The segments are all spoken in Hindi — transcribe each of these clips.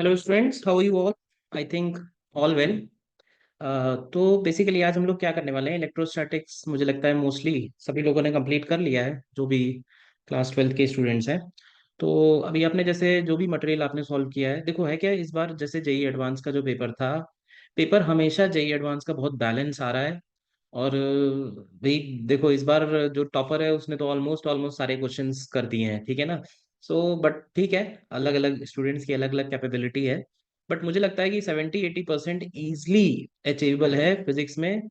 Hello students, how you all? I think all well. तो बेसिकली आज हम लोग क्या करने वाले हैं, इलेक्ट्रोस्टैटिक्स मुझे लगता है मोस्टली सभी लोगों ने कंप्लीट कर लिया है, जो भी क्लास ट्वेल्थ के स्टूडेंट्स हैं। तो अभी आपने जैसे जो भी मटेरियल आपने सॉल्व किया है, देखो है क्या इस बार, जैसे जेई एडवांस का जो पेपर था, पेपर हमेशा जेई एडवांस का बहुत बैलेंस आ रहा है। और भाई देखो इस बार जो टॉपर है उसने तो ऑलमोस्ट ऑलमोस्ट सारे क्वेश्चंस कर दिए हैं, ठीक है ना। सो बट ठीक है, अलग अलग स्टूडेंट्स की अलग अलग कैपेबिलिटी है। बट मुझे लगता है कि 70-80% ईजिली अचीवेबल है फिजिक्स में,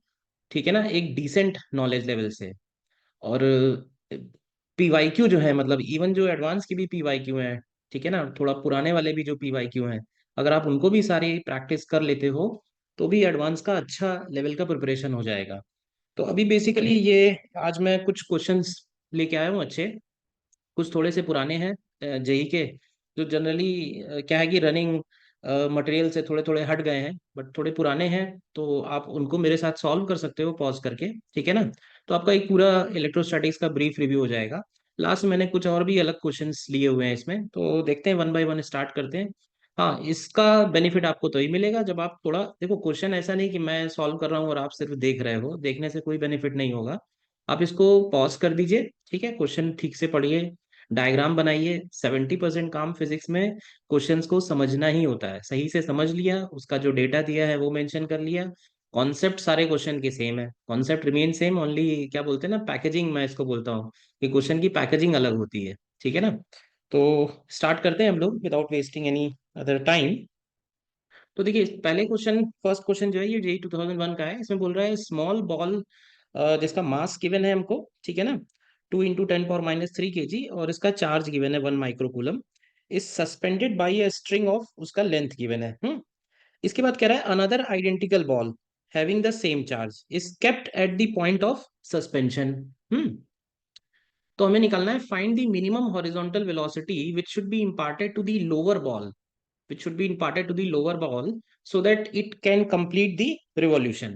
ठीक है ना, एक डिसेंट नॉलेज लेवल से। और पीवाईक्यू जो है, मतलब इवन जो एडवांस की भी पीवाईक्यू है, ठीक है ना, थोड़ा पुराने वाले भी जो पीवाईक्यू हैं, अगर आप उनको भी सारी प्रैक्टिस कर लेते हो तो भी एडवांस का अच्छा लेवल का प्रिपरेशन हो जाएगा। तो अभी बेसिकली ये आज मैं कुछ क्वेश्चंस लेके आया हूँ अच्छे, कुछ थोड़े से पुराने हैं जेई के, जो जनरली क्या है कि रनिंग मटेरियल से थोड़े थोड़े हट गए हैं, बट थोड़े पुराने हैं। तो आप उनको मेरे साथ सॉल्व कर सकते हो पॉज करके, ठीक है ना। तो आपका एक पूरा इलेक्ट्रोस्टैटिक्स का ब्रीफ रिव्यू हो जाएगा। लास्ट में मैंने कुछ और भी अलग क्वेश्चंस लिए हुए हैं इसमें, तो देखते हैं, वन बाय वन स्टार्ट करते हैं। हाँ, इसका बेनिफिट आपको तो ही मिलेगा जब आप थोड़ा देखो क्वेश्चन, ऐसा नहीं कि मैं सॉल्व कर रहा हूँ और आप सिर्फ देख रहे हो, देखने से कोई बेनिफिट नहीं होगा। आप इसको पॉज कर दीजिए, ठीक है, क्वेश्चन ठीक से पढ़िए, डायग्राम बनाइए। 70% काम फिजिक्स में क्वेश्चंस को समझना ही होता है, सही से समझ लिया, उसका जो डेटा दिया है वो मेंशन कर लिया। कॉन्सेप्ट सारे क्वेश्चन के सेम है, कॉन्सेप्ट रिमेन सेम, ओनली क्या बोलते हैं ना, पैकेजिंग, मैं इसको बोलता हूँ कि क्वेश्चन की पैकेजिंग अलग होती है, ठीक है ना। तो स्टार्ट करते हैं हम लोग without wasting any other time. तो देखिए पहले क्वेश्चन, फर्स्ट क्वेश्चन जो है ये जेई 2001 का है। इसमें बोल रहा है स्मॉल बॉल जिसका मास गिवन है हमको, ठीक है ना, 2 × 10⁻³ और इसका चार्ज गिवन है 1 microcoulomb, is suspended by a string of, उसका लेंथ गिवन है। इसके बाद कह रहा है another identical ball having the same charge is kept at the point of suspension. तो हमें निकालना है find the minimum horizontal velocity which should be imparted to the lower ball, which should be imparted to the lower ball so that it can complete the revolution।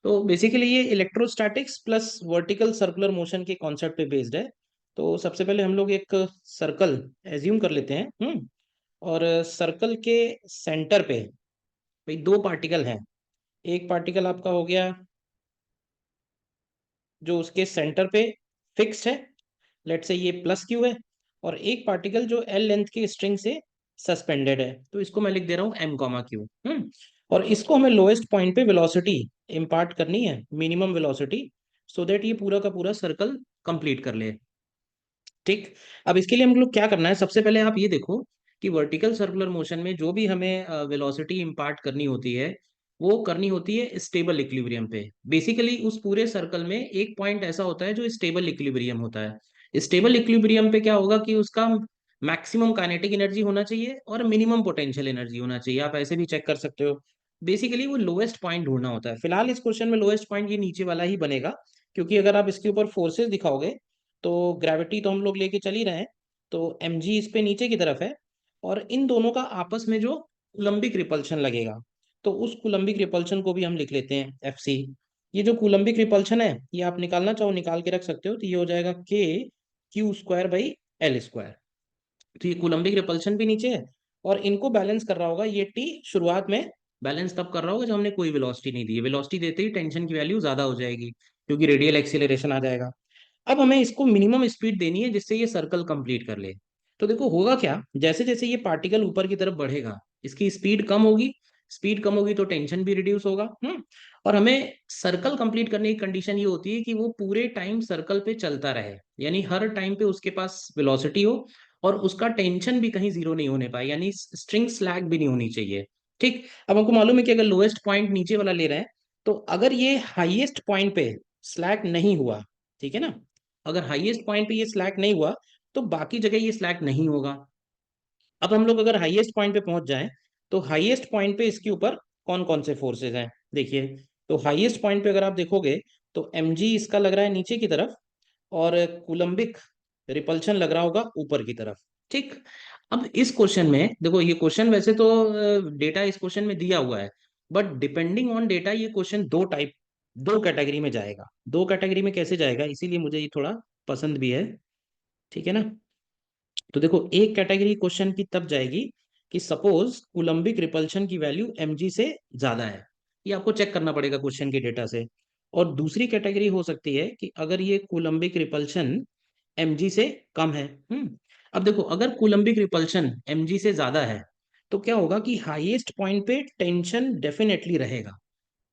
तो बेसिकली ये electrostatics plus vertical circular motion के कॉन्सेप्ट पे बेस्ड है। तो सबसे पहले हम लोग एक सर्कल एज्यूम कर लेते हैं। और सर्कल के सेंटर पे भाई दो पार्टिकल हैं। एक पार्टिकल आपका हो गया जो उसके सेंटर पे फिक्स्ड है, लेट से ये प्लस क्यू है। और एक पार्टिकल जो एल लेंथ के स्ट्रिंग से सस्पेंडेड है, तो इसको मैं लिख दे रहा हूँ एम कॉमा क्यू। और इसको हमें लोएस्ट पॉइंट पे वेलोसिटी इंपार्ट करनी है, मिनिमम वेलोसिटी, सो दैट ये पूरा का पूरा सर्कल कंप्लीट कर ले। ठीक। अब इसके लिए हम लोग क्या करना है, सबसे पहले आप ये देखो कि वर्टिकल सर्कुलर मोशन में जो भी हमें वेलोसिटी इंपार्ट करनी होती है, वो करनी होती है स्टेबल इक्विलिब्रियम पे। बेसिकली उस पूरे सर्कल में एक पॉइंट ऐसा होता है जो स्टेबल इक्विलिब्रियम होता है। स्टेबल इक्विलिब्रियम पे क्या होगा कि उसका मैक्सिमम काइनेटिक एनर्जी होना चाहिए और मिनिमम पोटेंशियल एनर्जी होना चाहिए, आप ऐसे भी चेक कर सकते हो। बेसिकली वो लोएस्ट पॉइंट ढूंढना होता है। फिलहाल इस क्वेश्चन में लोएस्ट पॉइंट ये नीचे वाला ही बनेगा, क्योंकि अगर आप इसके ऊपर फोर्सेस दिखाओगे तो ग्रेविटी तो हम लोग लेके चल ही रहे हैं, तो एम जी इस पे नीचे की तरफ है। और इन दोनों का आपस में जो कूलम्बिक रिपल्शन लगेगा, तो उस कूलम्बिक रिपल्शन को भी हम लिख लेते हैं एफ सी। ये जो कूलम्बिक रिपल्शन है ये आप निकालना चाहो निकाल के रख सकते हो, तो ये हो जाएगा के Q square by L square. तो ये कूलम्बिक रिपल्शन भी नीचे है, और इनको बैलेंस कर रहा होगा ये टी। शुरुआत में बैलेंस तब कर रहा होगा जब हमने कोई वेलोसिटी नहीं दी है, वेलोसिटी देते ही टेंशन की वैल्यू ज्यादा हो जाएगी, क्योंकि रेडियल एक्सीलरेशन आ जाएगा। अब हमें इसको मिनिमम स्पीड देनी है जिससे ये सर्कल कंप्लीट कर ले। तो देखो होगा क्या, जैसे जैसे ये पार्टिकल ऊपर की तरफ बढ़ेगा इसकी स्पीड कम होगी, स्पीड कम होगी तो टेंशन भी रिड्यूस होगा। और हमें सर्कल कंप्लीट करने की कंडीशन ये होती है कि वो पूरे टाइम सर्कल पे चलता रहे, यानी हर टाइम पे उसके पास वेलोसिटी हो और उसका टेंशन भी कहीं जीरो नहीं होने पाए, यानी स्ट्रिंग स्लैग भी नहीं होनी चाहिए। ठीक। अब आपको मालूम है कि अगर लोएस्ट पॉइंट नीचे वाला ले रहे हैं, तो अगर ये हाईएस्ट पॉइंट पे स्लैग नहीं हुआ, ठीक है ना, अगर हाईएस्ट पॉइंट पे ये स्लैग नहीं हुआ तो बाकी जगह ये स्लैग नहीं होगा। अब हम लोग अगर हाईएस्ट पॉइंट पे पहुंच जाएं, तो हाईएस्ट पॉइंट पे इसके ऊपर कौन कौन से फोर्सेज हैं देखिए। तो हाईएस्ट पॉइंट पे अगर आप देखोगे तो एम जी इसका लग रहा है नीचे की तरफ, और कूलम्बिक रिपल्शन लग रहा होगा ऊपर की तरफ। ठीक। अब इस क्वेश्चन में देखो, ये क्वेश्चन वैसे तो डेटा इस क्वेश्चन में दिया हुआ है, बट डिपेंडिंग ऑन डेटा ये क्वेश्चन दो कैटेगरी में जाएगा। दो कैटेगरी में कैसे जाएगा, इसीलिए मुझे ये थोड़ा पसंद भी है, ठीक है ना। तो देखो एक कैटेगरी क्वेश्चन की तब जाएगी कि सपोज कूलम्बिक रिपल्शन की वैल्यू mg से ज्यादा है, ये आपको चेक करना पड़ेगा क्वेश्चन के डेटा से। और दूसरी कैटेगरी हो सकती है कि अगर ये कूलम्बिक रिपल्शन mg से कम है। अब देखो, अगर कूलम्बिक रिपल्शन mg से ज्यादा है तो क्या होगा कि हाईएस्ट पॉइंट पे टेंशन डेफिनेटली रहेगा,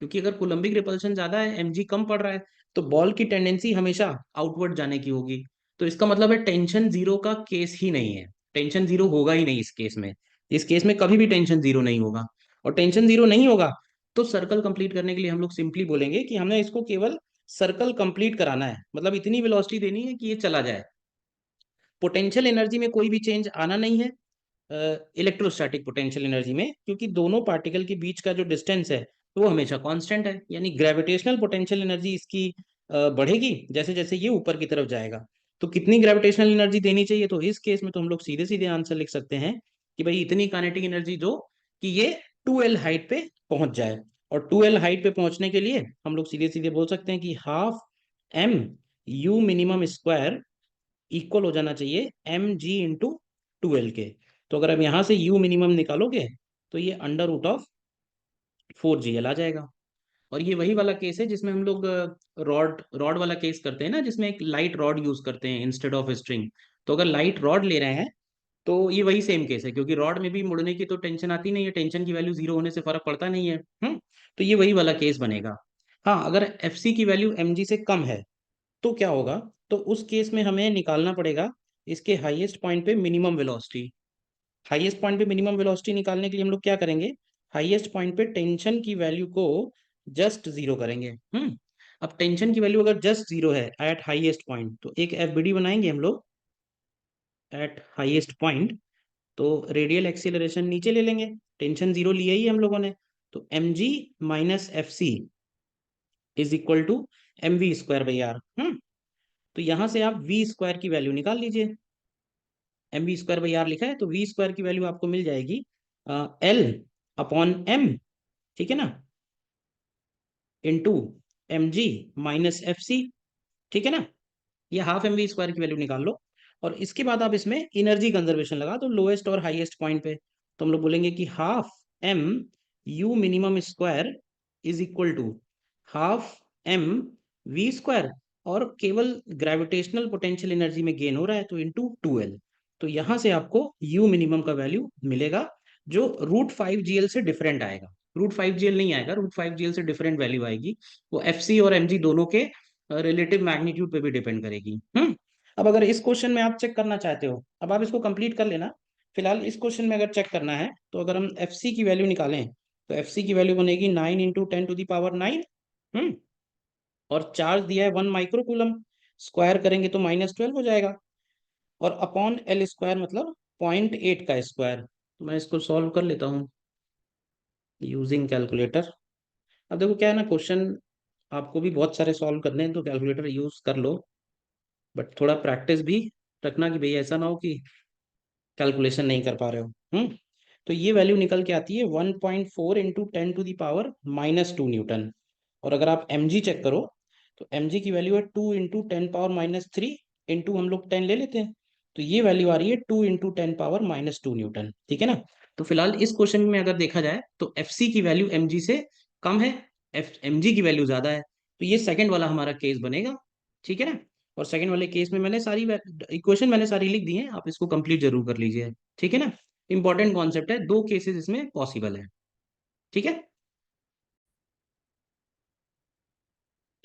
क्योंकि अगर कोलम्बिक रिपल्शन ज्यादा है, एमजी कम पड़ रहा है, तो बॉल की टेंडेंसी हमेशा आउटवर्ड जाने की होगी। तो इसका मतलब है टेंशन जीरो का केस ही नहीं है, टेंशन जीरो होगा ही नहीं इस केस में। इस केस में कभी भी टेंशन जीरो नहीं होगा। और टेंशन जीरो नहीं होगा तो सर्कल कंप्लीट करने के लिए हम लोग सिंपली बोलेंगे कि हमने इसको केवल सर्कल कंप्लीट कराना है, मतलब इतनी वेलोसिटी देनी है कि ये चला जाए। पोटेंशियल एनर्जी में कोई भी चेंज आना नहीं है इलेक्ट्रोस्टैटिक पोटेंशियल एनर्जी में, क्योंकि दोनों पार्टिकल के बीच का जो डिस्टेंस है तो वो हमेशा कांस्टेंट है। यानी ग्रेविटेशनल पोटेंशियल एनर्जी इसकी बढ़ेगी जैसे जैसे ये ऊपर की तरफ जाएगा। तो कितनी ग्रेविटेशनल एनर्जी देनी चाहिए, तो इस केस में तो हम लोग सीधे सीधे आंसर लिख सकते हैं कि भाई इतनी काइनेटिक एनर्जी दो कि ये 2L हाइट पे पहुंच जाए। और 2L हाइट पे पहुंचने के लिए हम लोग सीधे सीधे बोल सकते हैं कि half M U minimum square equal हो जाना चाहिए mg × 2L के। तो अगर आप यहाँ से u मिनिमम निकालोगे तो ये √4GL आ जाएगा। और ये वही वाला केस है जिसमें हम लोग रॉड रॉड वाला केस करते हैं ना, जिसमें एक लाइट रॉड यूज करते हैं इंस्टेड ऑफ स्ट्रिंग। तो अगर लाइट रॉड ले रहे हैं तो ये वही सेम केस है, क्योंकि रॉड में भी मुड़ने की तो टेंशन आती नहीं है, टेंशन की वैल्यू जीरो होने से फर्क पड़ता नहीं है। तो ये वही वाला केस बनेगा। हाँ, अगर एफ सी की वैल्यू एम जी से कम है तो क्या होगा, तो उस केस में हमें निकालना पड़ेगा इसके हाईएस्ट पॉइंट पे मिनिमम वेलोसिटी। हाईएस्ट पॉइंट पे मिनिमम वेलोसिटी निकालने के लिए हम लोग क्या करेंगे, हाईएस्ट पॉइंट पे टेंशन की वैल्यू को जस्ट जीरो करेंगे। अब टेंशन की वैल्यू अगर जस्ट जीरो है एट हाईएस्ट पॉइंट, तो एक एफबीडी बनाएंगे हम लोग एट हाईएस्ट पॉइंट। तो रेडियल एक्सीलरेशन नीचे ले लेंगे, टेंशन जीरो लिया ही हम लोगों ने। तो M G minus F C is equal to mv²/r। तो यहां से आप वी स्क्वायर की वैल्यू निकाल लीजिए। mv²/r लिखा है तो वी स्क्वायर की वैल्यू आपको मिल जाएगी L/m, ठीक है ना, इंटू mg - fc, ठीक है ना। ये हाफ mv² की वैल्यू निकाल लो। और इसके बाद आप इसमें एनर्जी कंजर्वेशन लगा दो लोएस्ट और हाईएस्ट पॉइंट पे। तो हम लोग बोलेंगे कि half m u minimum square is equal to half m v²। और केवल ग्रेविटेशनल पोटेंशियल एनर्जी में गेन हो रहा है तो इंटू 2L। तो यहां से आपको u मिनिमम का वैल्यू मिलेगा जो √5GL से डिफरेंट आएगा। √5GL नहीं आएगा, √5GL से डिफरेंट वैल्यू आएगी। वो एफ सी और एम जी दोनों के रिलेटिव मैग्नीट्यूड पे भी डिपेंड करेगी। अब अगर इस क्वेश्चन में आप चेक करना चाहते हो, अब आप इसको कंप्लीट कर लेना। फिलहाल इस क्वेश्चन में अगर चेक करना है तो अगर हम एफ सी की वैल्यू निकालें तो एफ सी की वैल्यू बनेगी 9 × 10⁻⁹। हम्म और चार्ज दिया है 1 माइक्रो कूलम, स्क्वायर करेंगे तो -12 हो जाएगा। और अपॉन एल स्क्वायर मतलब 0.8 का स्क्वायर। तो मैं इसको सॉल्व कर लेता हूँ यूजिंग कैलकुलेटर। अब देखो क्या है ना, क्वेश्चन आपको भी बहुत सारे सॉल्व करने हैं तो कैलकुलेटर यूज कर लो, बट थोड़ा प्रैक्टिस भी रखना कि भाई ऐसा ना हो कि कैलकुलेशन नहीं कर पा रहे हो। तो ये वैल्यू निकल के आती है 1.4 × 10⁻⁻²N। और अगर आप mg चेक करो तो mg की वैल्यू है 2 × 10⁻³ इंटू हम लोग 10 ले लेते हैं। तो ये वैल्यू आ रही है 2 × 10⁻²N, ठीक है ना। तो फिलहाल इस क्वेश्चन में अगर देखा जाए तो एफ सी की वैल्यू mg से कम है, एफ mg की वैल्यू ज्यादा है, तो ये सेकंड वाला हमारा केस बनेगा, ठीक है ना। और सेकंड वाले केस में मैंने सारी इक्वेशन मैंने सारी लिख दी हैं, आप इसको कंप्लीट जरूर कर लीजिए, ठीक है ना। इंपॉर्टेंट कॉन्सेप्ट है, दो केसेस इसमें पॉसिबल है, ठीक है।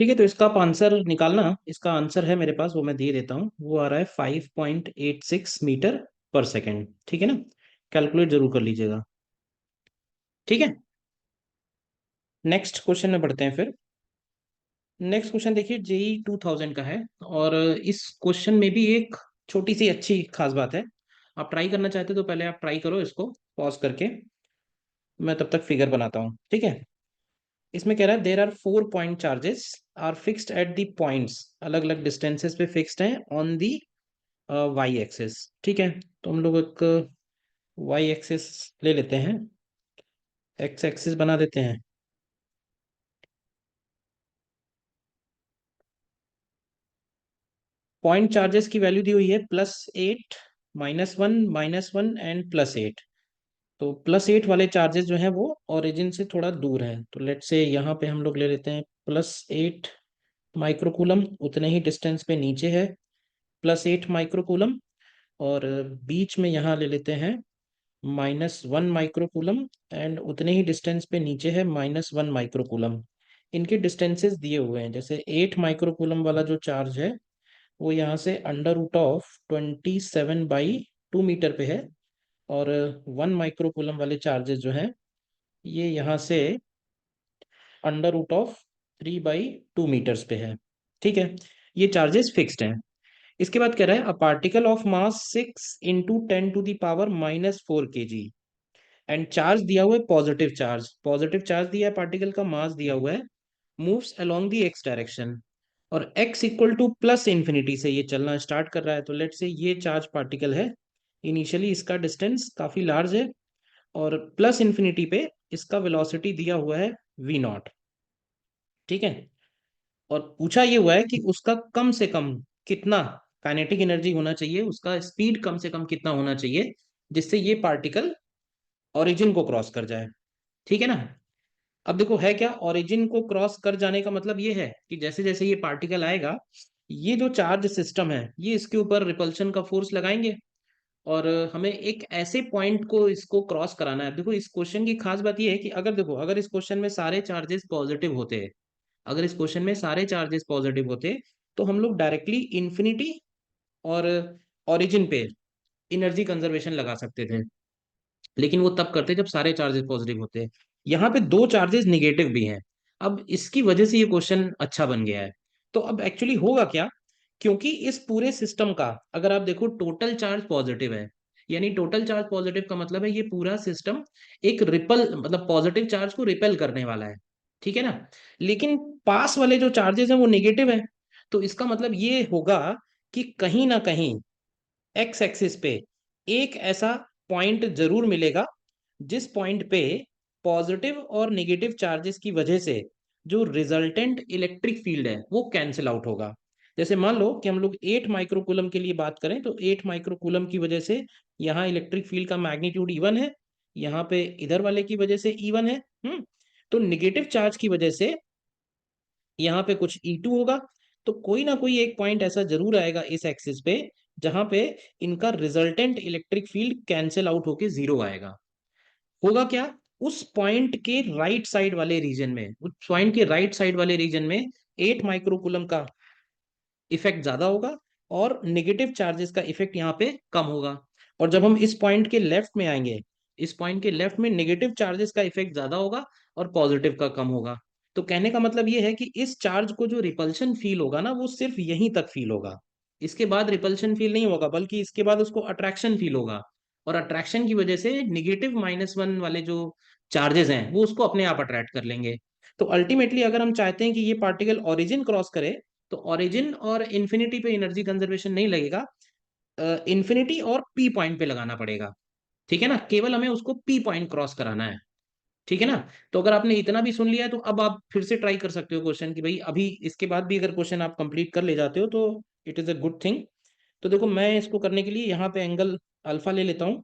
ठीक है, तो इसका आप आंसर निकालना। इसका आंसर है मेरे पास, वो मैं दे देता हूँ। वो आ रहा है 5.86 मीटर पर सेकेंड, ठीक है ना। कैलकुलेट जरूर कर लीजिएगा, ठीक है। नेक्स्ट क्वेश्चन में बढ़ते हैं फिर। नेक्स्ट क्वेश्चन देखिए जेई 2000 का है। और इस क्वेश्चन में भी एक छोटी सी अच्छी खास बात है। आप ट्राई करना चाहते हो तो पहले आप ट्राई करो इसको पॉज करके, मैं तब तक फिगर बनाता हूँ, ठीक है। इसमें कह रहा है there are 4 point charges are fixed at the points, अलग अलग डिस्टेंसेस पे फिक्स्ड हैं ऑन दी वाई एक्सिस, ठीक है। तो हम लोग एक वाई एक्सिस ले लेते हैं, एक्स एक्सिस बना देते हैं। पॉइंट चार्जेस की वैल्यू दी हुई है +8, -1, -1 एंड +8। तो +8 वाले चार्जेस जो हैं वो ओरिजिन से थोड़ा दूर हैं, तो लेट से यहाँ पे हम लोग ले लेते हैं +8 माइक्रोकूलम, उतने ही डिस्टेंस पे नीचे है +8 माइक्रोकूलम। और बीच में यहाँ ले लेते हैं -1 माइक्रोकूलम, एंड उतने ही डिस्टेंस पे नीचे है -1 माइक्रोकूलम। इनके डिस्टेंसेस दिए हुए हैं, जैसे 8 माइक्रोकूलम वाला जो चार्ज है वो यहाँ से √27/2 मीटर पे है, और 1 माइक्रोकूलम वाले चार्जेस जो हैं ये यहाँ से √3/2 मीटर्स पे है। ठीक है, ये चार्जेस फिक्स्ड हैं। इसके बाद कह रहा है a particle of mass 6 × 10⁻⁴ and charge दिया हुआ है पॉजिटिव चार्ज दिया है, पार्टिकल का मास दिया हुआ है, moves along the x direction, और x इक्वल टू +∞ से ये चलना स्टार्ट कर रहा है। तो लेट से ये चार्ज पार्टिकल है, इनिशियली इसका डिस्टेंस काफी लार्ज है, और +∞ पे इसका वेलोसिटी दिया हुआ है v0। ठीक है, और पूछा ये हुआ है कि उसका कम से कम कितना काइनेटिक एनर्जी होना चाहिए, उसका स्पीड कम से कम कितना होना चाहिए जिससे ये पार्टिकल ओरिजिन को क्रॉस कर जाए। ठीक है ना। अब देखो है क्या, ओरिजिन को क्रॉस कर जाने का मतलब ये है कि जैसे जैसे ये पार्टिकल आएगा, ये जो चार्ज सिस्टम है ये इसके ऊपर रिपल्शन का फोर्स लगाएंगे, और हमें एक ऐसे पॉइंट को इसको क्रॉस कराना है। देखो इस क्वेश्चन की खास बात ये है कि अगर देखो, अगर इस क्वेश्चन में सारे चार्जेस पॉजिटिव होते, अगर इस क्वेश्चन में सारे चार्जेस पॉजिटिव होते, तो हम लोग डायरेक्टली इन्फिनिटी और ओरिजिन पे एनर्जी कंजर्वेशन लगा सकते थे, लेकिन वो तब करते जब सारे चार्जेस पॉजिटिव होते। यहाँ पे दो चार्जेस निगेटिव भी हैं, अब इसकी वजह से ये क्वेश्चन अच्छा बन गया है। तो अब एक्चुअली होगा क्या, क्योंकि इस पूरे सिस्टम का अगर आप देखो टोटल चार्ज पॉजिटिव है, यानी टोटल चार्ज पॉजिटिव का मतलब है ये पूरा सिस्टम एक रिपल, मतलब पॉजिटिव चार्ज को रिपेल करने वाला है। ठीक है ना। लेकिन पास वाले जो चार्जेस हैं वो नेगेटिव है, तो इसका मतलब ये होगा कि कहीं ना कहीं एक्स एक्सिस पे एक ऐसा पॉइंट जरूर मिलेगा जिस पॉइंट पे पॉजिटिव और नेगेटिव चार्जेस की वजह से जो रिजल्टेंट इलेक्ट्रिक फील्ड है वो कैंसिल आउट होगा। जैसे मान लो कि हम लोग 8 माइक्रोकूलम के लिए बात करें, तो 8 माइक्रोकूलम की वजह से यहाँ इलेक्ट्रिक फील्ड का मैग्नीट्यूड E1 है, यहाँ पे इधर वाले की वजह से E1 है। तो निगेटिव चार्ज की वजह से यहाँ पे कुछ E2 होगा। तो कोई ना कोई एक पॉइंट ऐसा जरूर आएगा इस एक्सिस पे जहां पे इनका resultant electric field cancel out होके जीरो आएगा। होगा क्या, उस पॉइंट के राइट साइड वाले रीजन में, उस पॉइंट के राइट साइड वाले रीजन में 8 माइक्रोकूलम का इफेक्ट ज्यादा होगा, और नेगेटिव चार्जेस का इफेक्ट यहाँ पे कम होगा। और जब हम इस पॉइंट के लेफ्ट में आएंगे, इस पॉइंट के लेफ्ट में नेगेटिव चार्जेस का इफेक्ट ज्यादा होगा और पॉजिटिव का कम होगा। तो कहने का मतलब ये है कि इस चार्ज को जो रिपल्शन फील होगा ना वो सिर्फ यहीं तक फील होगा, इसके बाद रिपल्शन फील नहीं होगा, बल्कि इसके बाद उसको अट्रैक्शन फील होगा, और अट्रैक्शन की वजह से नेगेटिव -1 वाले जो चार्जेस हैं वो उसको अपने आप अट्रैक्ट कर लेंगे। तो अल्टीमेटली अगर हम चाहते हैं कि ये पार्टिकल ओरिजिन क्रॉस करे, तो ओरिजिन और इन्फिनिटी पे एनर्जी कंजर्वेशन नहीं लगेगा, इन्फिनिटी और पी पॉइंट पे लगाना पड़ेगा। ठीक है ना, केवल हमें उसको पी पॉइंट क्रॉस कराना है। ठीक है ना। तो अगर आपने इतना भी सुन लिया है तो अब आप फिर से ट्राई कर सकते हो क्वेश्चन कि भाई अभी इसके बाद भी अगर क्वेश्चन आप कंप्लीट कर ले जाते हो तो it is a good thing. तो देखो मैं इसको करने के लिए यहाँ पे एंगल अल्फा ले लेता हूँ।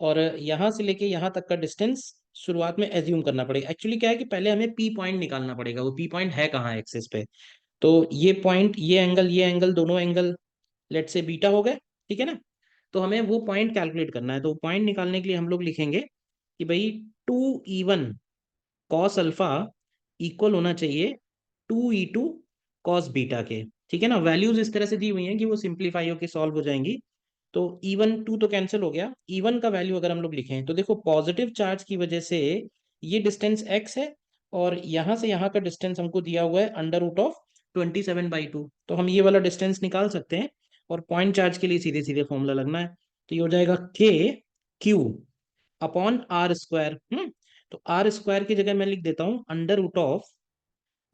और यहाँ से लेके यहाँ तक का डिस्टेंस शुरुआत में एज्यूम करना पड़ेगा। एक्चुअली क्या है कि पहले हमें पी पॉइंट निकालना पड़ेगा, वो पी पॉइंट है कहाँ एक्सिस पे। तो ये पॉइंट, ये एंगल दोनों एंगल लेट से बीटा हो गए। ठीक है ना। तो हमें वो पॉइंट कैलकुलेट करना है, तो पॉइंट निकालने के लिए हम लोग लिखेंगे कि भाई 2E1 कॉस अल्फा इक्वल होना चाहिए 2E2 कॉस बीटा के। ठीक है ना, वैल्यूज इस तरह से दी हुई हैं कि वो सिंप्लीफाई होकर सॉल्व हो जाएंगी। तो E1 2 तो कैंसिल हो गया, E1 का वैल्यू अगर हम लोग लिखें तो देखो पॉजिटिव चार्ज की वजह से ये डिस्टेंस x है, और यहाँ से यहाँ का डिस्टेंस हमको दिया हुआ है √27/2, तो हम ये वाला डिस्टेंस निकाल सकते हैं। और पॉइंट चार्ज के लिए सीधे सीधे फॉर्मूला लगना है, तो ये हो जाएगा Q/R²। तो R² की जगह मैं लिख देता हूँ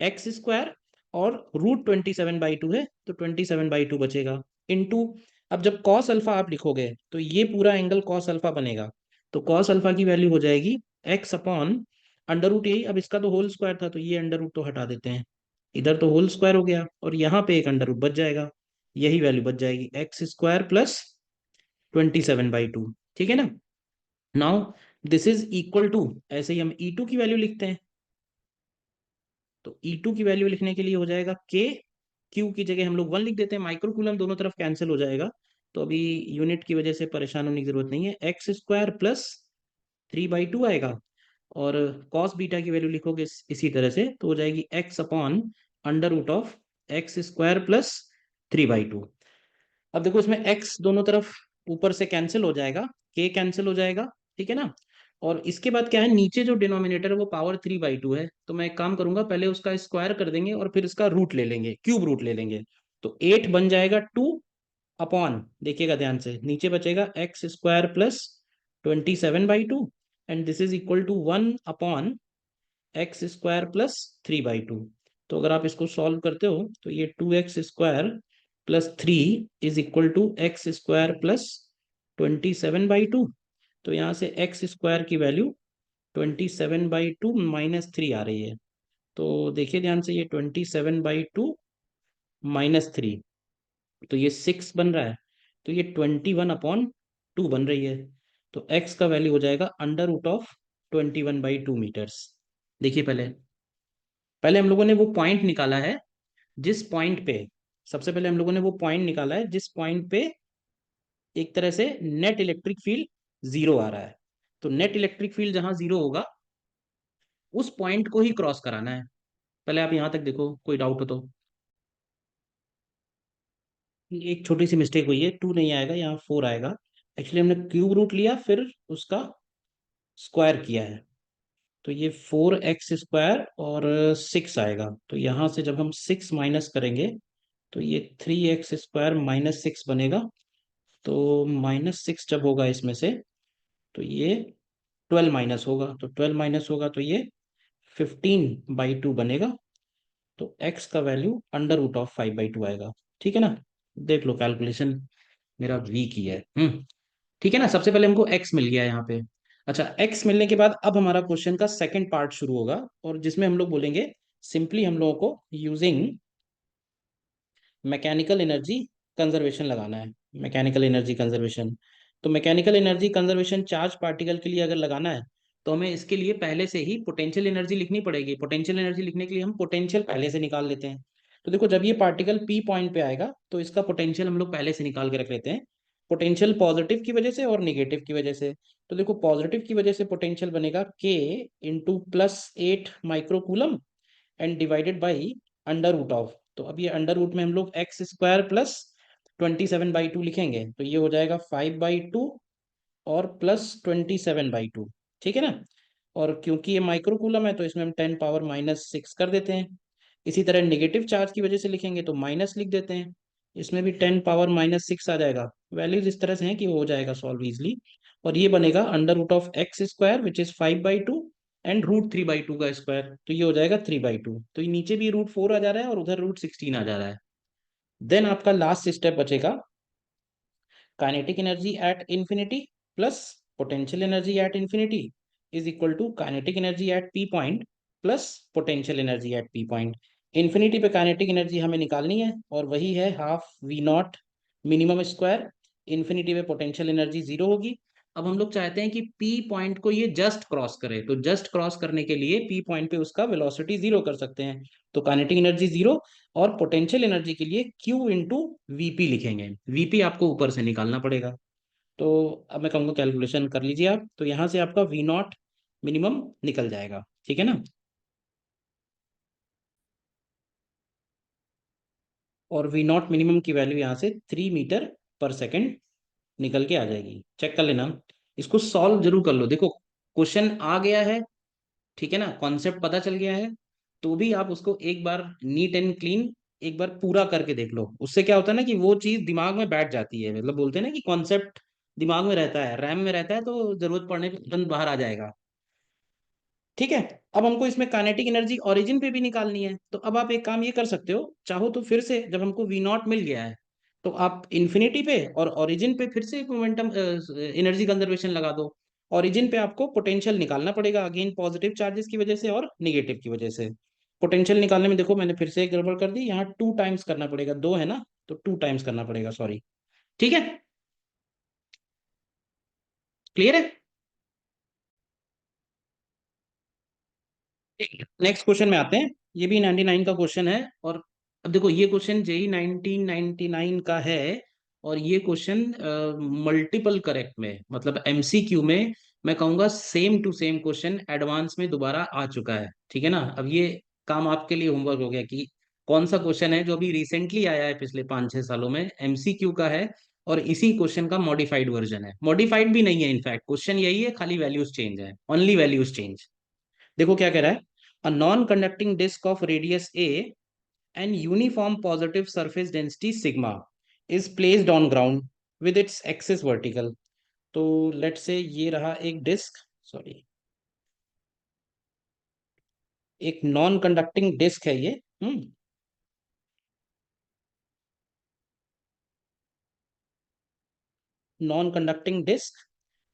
√x², और √27/2 है तो 27/2 बचेगा, इनटू, अब जब कॉस अल्फा आप लिखोगे तो ये पूरा एंगल कॉस अल्फा बनेगा। तो कॉस अल्फा की वैल्यू हो जाएगी x/√a। अब इसका तो होल स्क्वायर था तो ये अंडर रूट तो हटा देते हैं, इधर तो होल स्क्वायर हो गया और यहाँ पे एक अंडर रूट बच जाएगा, यही वैल्यू बच जाएगी x² + 27/2। ठीक है ना। Now this is equal to, ऐसे ही हम E2 की वैल्यू लिखते हैं, तो E2 की वैल्यू लिखने के लिए हो जाएगा के, क्यू की जगह हम लोग 1 लिख देते हैं, माइक्रो कूलम दोनों तरफ कैंसिल हो जाएगा, तो अभी यूनिट की वजह से परेशान होने की जरूरत नहीं है, एक्स स्क्वायर प्लस 3/2 आएगा। और कॉस बीटा की वैल्यू लिखोगे इसी तरह से, तो हो जाएगी X upon under root of X square plus 3/2। अब देखो इसमें x दोनों तरफ ऊपर से कैंसिल हो जाएगा, k कैंसिल हो जाएगा, ठीक है ना। और इसके बाद क्या है, नीचे जो डिनोमिनेटर है वो पावर 3/2 है, तो मैं एक काम करूंगा, पहले उसका स्क्वायर कर देंगे और फिर इसका रूट ले लेंगे, क्यूब रूट ले लेंगे। तो 8 बन जाएगा 2 अपॉन, देखिएगा ध्यान से, नीचे बचेगा X square plus 27/2, and this is equal to 1 upon X square plus 3/2। तो अगर आप इसको सॉल्व करते हो तो ये 2x² plus 3 is equal to X square plus 27/2। तो यहाँ से एक्स स्क्वायर की वैल्यू 27/2 -3 आ रही है। तो देखिए ध्यान से, ये 27/2 -3, तो ये 6 बन रहा है, तो ये 21/2 बन रही है। तो x का वैल्यू हो जाएगा अंडर रूट ऑफ 21/2 मीटर्स। देखिए पहले पहले हम लोगों ने वो पॉइंट निकाला है जिस पॉइंट पे, सबसे पहले हम लोगों ने वो पॉइंट निकाला है जिस पॉइंट पे एक तरह से नेट इलेक्ट्रिक फील्ड जीरो आ रहा है। तो नेट इलेक्ट्रिक फील्ड जहां जीरो होगा उस पॉइंट को ही क्रॉस कराना है। पहले आप यहां तक देखो, कोई डाउट हो तो। एक छोटी सी मिस्टेक हुई है, 2 नहीं आएगा, यहाँ 4 आएगा। एक्चुअली हमने क्यूब रूट लिया फिर उसका स्क्वायर किया है, तो ये 4x² और 6 आएगा। तो यहाँ से जब हम 6 माइनस करेंगे तो ये 3x² -6 बनेगा। तो -6 जब होगा इसमें से, तो ये 12 माइनस होगा, तो 12 माइनस होगा तो ये 15/2 बनेगा। तो x का वैल्यू अंडर रूट ऑफ 5/2 आएगा। ठीक है ना, देख लो कैलकुलेशन मेरा वीक ही है। ठीक है ना, सबसे पहले हमको x मिल गया यहाँ पे। अच्छा, x मिलने के बाद अब हमारा क्वेश्चन का सेकंड पार्ट शुरू होगा, और जिसमें हम लोग बोलेंगे सिंपली हम लोगों को यूजिंग मैकेनिकल एनर्जी कंजर्वेशन लगाना है। मैकेनिकल एनर्जी कंजर्वेशन, तो mechanical energy conservation charge particle के लिए अगर लगाना है तो हमें इसके लिए पहले से ही पोटेंशियल एनर्जी लिखनी पड़ेगी। पोटेंशियल एनर्जी लिखने के लिए हम पोटेंशियल पहले से निकाल लेते हैं। तो देखो जब ये पार्टिकल पी पॉइंट पे आएगा तो इसका पोटेंशियल हम लोग पहले से निकाल के रख लेते हैं, पोटेंशियल पॉजिटिव की वजह से और निगेटिव की वजह से। तो देखो पॉजिटिव की वजह से पोटेंशियल बनेगा के into +8 microcoulomb and divided by under root of, तो अब ये अंडर रूट में हम लोग x² प्लस 27/2 लिखेंगे, तो ये हो जाएगा 5/2 और प्लस 27/2। ठीक है ना, और क्योंकि ये माइक्रोकूलम है तो इसमें हम 10⁻⁻6 कर देते हैं। इसी तरह नेगेटिव चार्ज की वजह से लिखेंगे तो माइनस लिख देते हैं, इसमें भी 10⁻⁻6 आ जाएगा। वैल्यूज इस तरह से हैं कि वो हो जाएगा सॉल्व इजली, और ये बनेगा under root of x² which is 5/2 and √3/2 का स्क्वायर, तो ये हो जाएगा 3/2। तो ये नीचे भी √4 आ जा रहा है और उधर √16 आ जा रहा है। देन आपका लास्ट स्टेप बचेगा kinetic energy at infinity plus potential energy at infinity is equal to kinetic energy at P point plus potential energy at P point. Infinity पे काइनेटिक एनर्जी हमें निकालनी है और वही है ½ V0 मिनिमम स्क्वायर। इंफिनिटी पे पोटेंशियल एनर्जी जीरो होगी। अब हम लोग चाहते हैं कि पी पॉइंट को ये जस्ट क्रॉस करे, तो जस्ट क्रॉस करने के लिए पी पॉइंट पे उसका वेलोसिटी जीरो कर सकते हैं, तो काइनेटिक एनर्जी जीरो। और पोटेंशियल एनर्जी के लिए Q इंटू वीपी लिखेंगे, वीपी आपको ऊपर से निकालना पड़ेगा। तो अब मैं कहूँगा कैलकुलेशन कर लीजिए आप, तो यहाँ से आपका V0 मिनिमम निकल जाएगा। ठीक है ना, और V0 मिनिमम की वैल्यू यहाँ से 3 मीटर पर सेकेंड निकल के आ जाएगी। चेक कर लेना, इसको सॉल्व जरूर कर लो। देखो क्वेश्चन आ गया है, ठीक है ना, कॉन्सेप्ट पता चल गया है, तो भी आप उसको एक बार नीट एंड क्लीन एक बार पूरा करके देख लो। उससे क्या होता है ना कि वो चीज दिमाग में बैठ जाती है, मतलब बोलते हैं ना कि कॉन्सेप्ट दिमाग में रहता है, रैम में रहता है, तो जरूरत पड़ने पे तुरंत बाहर आ जाएगा। ठीक है, अब हमको इसमें काइनेटिक एनर्जी ओरिजिन पे भी निकालनी है, तो अब आप एक काम ये कर सकते हो, चाहो तो फिर से जब हमको V0 मिल गया है तो आप इन्फिनिटी पे और ओरिजिन पे फिर से मोमेंटम एनर्जी कंजर्वेशन लगा दो। ओरिजिन पे आपको पोटेंशियल निकालना पड़ेगा, अगेन पॉजिटिव चार्जेस की वजह से और निगेटिव की वजह से। पोटेंशियल निकालने में देखो मैंने फिर से एक गड़बड़ कर दी, यहाँ 2 टाइम्स करना पड़ेगा, दो है ना, तो 2 टाइम्स करना पड़ेगा, सॉरी। ठीक है, क्लियर है। नेक्स्ट क्वेश्चन में आते हैं। ये भी 99 का क्वेश्चन है। और अब देखो, ये क्वेश्चन जेई 1999 का है। और ये क्वेश्चन मल्टीपल करेक्ट में, मतलब एमसीक्यू में, मैं कहूंगा same to same question advance में दोबारा आ चुका है। ठीक है ना। अब ये काम आपके लिए होमवर्क हो गया कि कौन सा क्वेश्चन है जो अभी रिसेंटली आया है पिछले 5-6 सालों में, एमसीक्यू का है, और इसी क्वेश्चन का मॉडिफाइड वर्जन है। मॉडिफाइड भी नहीं है, इनफैक्ट क्वेश्चन यही है, खाली वैल्यूज चेंज है, ओनली वैल्यूज चेंज। देखो क्या कह रहा है। A non conducting disc of radius A and uniform positive surface density sigma is placed on ground with its axis vertical. तो लेट से ये रहा एक डिस्क, सॉरी, एक नॉन कंडक्टिंग डिस्क है ये। नॉन कंडक्टिंग डिस्क,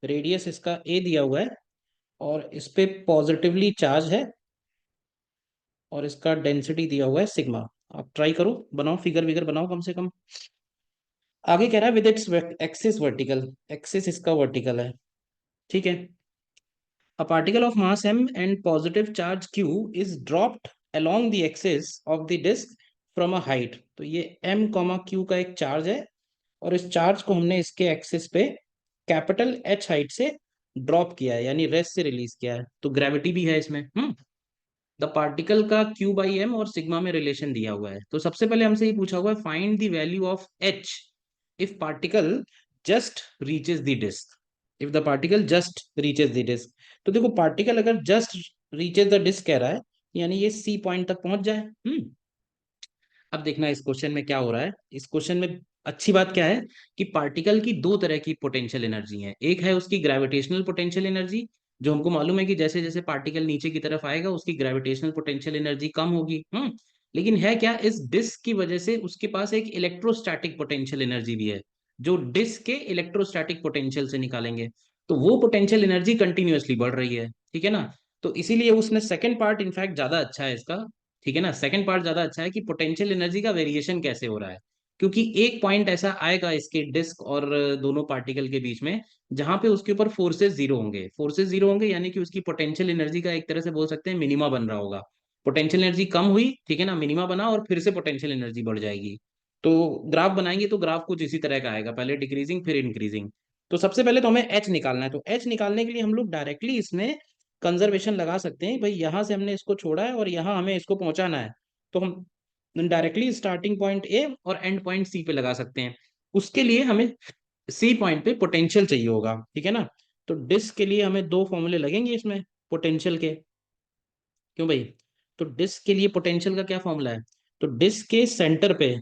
रेडियस इसका ए दिया हुआ है, और इस पे पॉजिटिवली चार्ज है, और इसका डेंसिटी दिया हुआ है सिग्मा। आप ट्राई करो, बनाओ फिगर विगर बनाओ कम से कम। आगे कह रहा है with its axis vertical, axis इसका वर्टिकल है। ठीक है। A particle of mass m and positive charge q is dropped along the axis of the disk from a height। तो ये m q का एक चार्ज है, और इस चार्ज को हमने इसके एक्सिस पे कैपिटल h हाइट से ड्रॉप किया है, यानी रेस्ट से रिलीज किया है। तो ग्रेविटी भी है इसमें। द पार्टिकल का q बाई एम और सिग्मा में रिलेशन दिया हुआ है। तो सबसे पहले हमसे ये पूछा हुआ है, find the value of h if particle just reaches the disc. If the particle just reaches the disc, तो देखो पार्टिकल अगर जस्ट रीचेज द डिस्क कह रहा है, यानी ये सी पॉइंट तक पहुंच जाए। अब देखना इस क्वेश्चन में क्या हो रहा है। इस क्वेश्चन में अच्छी बात क्या है कि पार्टिकल की दो तरह की पोटेंशियल एनर्जी है। एक है उसकी ग्रेविटेशनल पोटेंशियल एनर्जी, जो हमको मालूम है कि जैसे जैसे पार्टिकल नीचे की तरफ आएगा उसकी ग्रेविटेशनल पोटेंशियल एनर्जी कम होगी। लेकिन है क्या, इस डिस्क की वजह से उसके पास एक इलेक्ट्रोस्टैटिक पोटेंशियल एनर्जी भी है, जो डिस्क के इलेक्ट्रोस्टैटिक पोटेंशियल से निकालेंगे। तो वो पोटेंशियल एनर्जी कंटिन्यूअसली बढ़ रही है। ठीक है ना। तो इसीलिए उसने सेकंड पार्ट इनफैक्ट ज्यादा अच्छा है इसका। ठीक है ना। सेकंड पार्ट ज्यादा अच्छा है कि पोटेंशियल एनर्जी का वेरिएशन कैसे हो रहा है। क्योंकि एक पॉइंट ऐसा आएगा इसके डिस्क और दोनों पार्टिकल के बीच में, जहां पे उसके ऊपर फोर्सेस जीरो होंगे। फोर्सेस जीरो होंगे यानी कि उसकी पोटेंशियल एनर्जी का एक तरह से बोल सकते हैं मिनिमा बन रहा होगा। पोटेंशियल एनर्जी कम हुई, ठीक है ना, मिनिमा बना, और फिर से पोटेंशियल एनर्जी बढ़ जाएगी। तो ग्राफ बनाएंगे तो ग्राफ कुछ इसी तरह का आएगा, पहले डिक्रीजिंग फिर इंक्रीजिंग। तो सबसे पहले तो हमें एच निकालना है। तो एच निकालने के लिए हम लोग डायरेक्टली इसमें कंजर्वेशन लगा सकते हैं। भाई यहां से हमने इसको छोड़ा है और यहां हमें इसको पहुंचाना है, तो हम डायरेक्टली स्टार्टिंग पॉइंट ए और एंड पॉइंट सी पे लगा सकते हैं। उसके लिए हमें सी पॉइंट पे पोटेंशियल चाहिए होगा। ठीक है ना। तो डिस्क के लिए हमें दो फॉर्मूले लगेंगे इसमें पोटेंशियल के। क्यों भाई। तो डिस्क के लिए पोटेंशियल का क्या फॉर्मूला है। तो डिस्क के सेंटर पे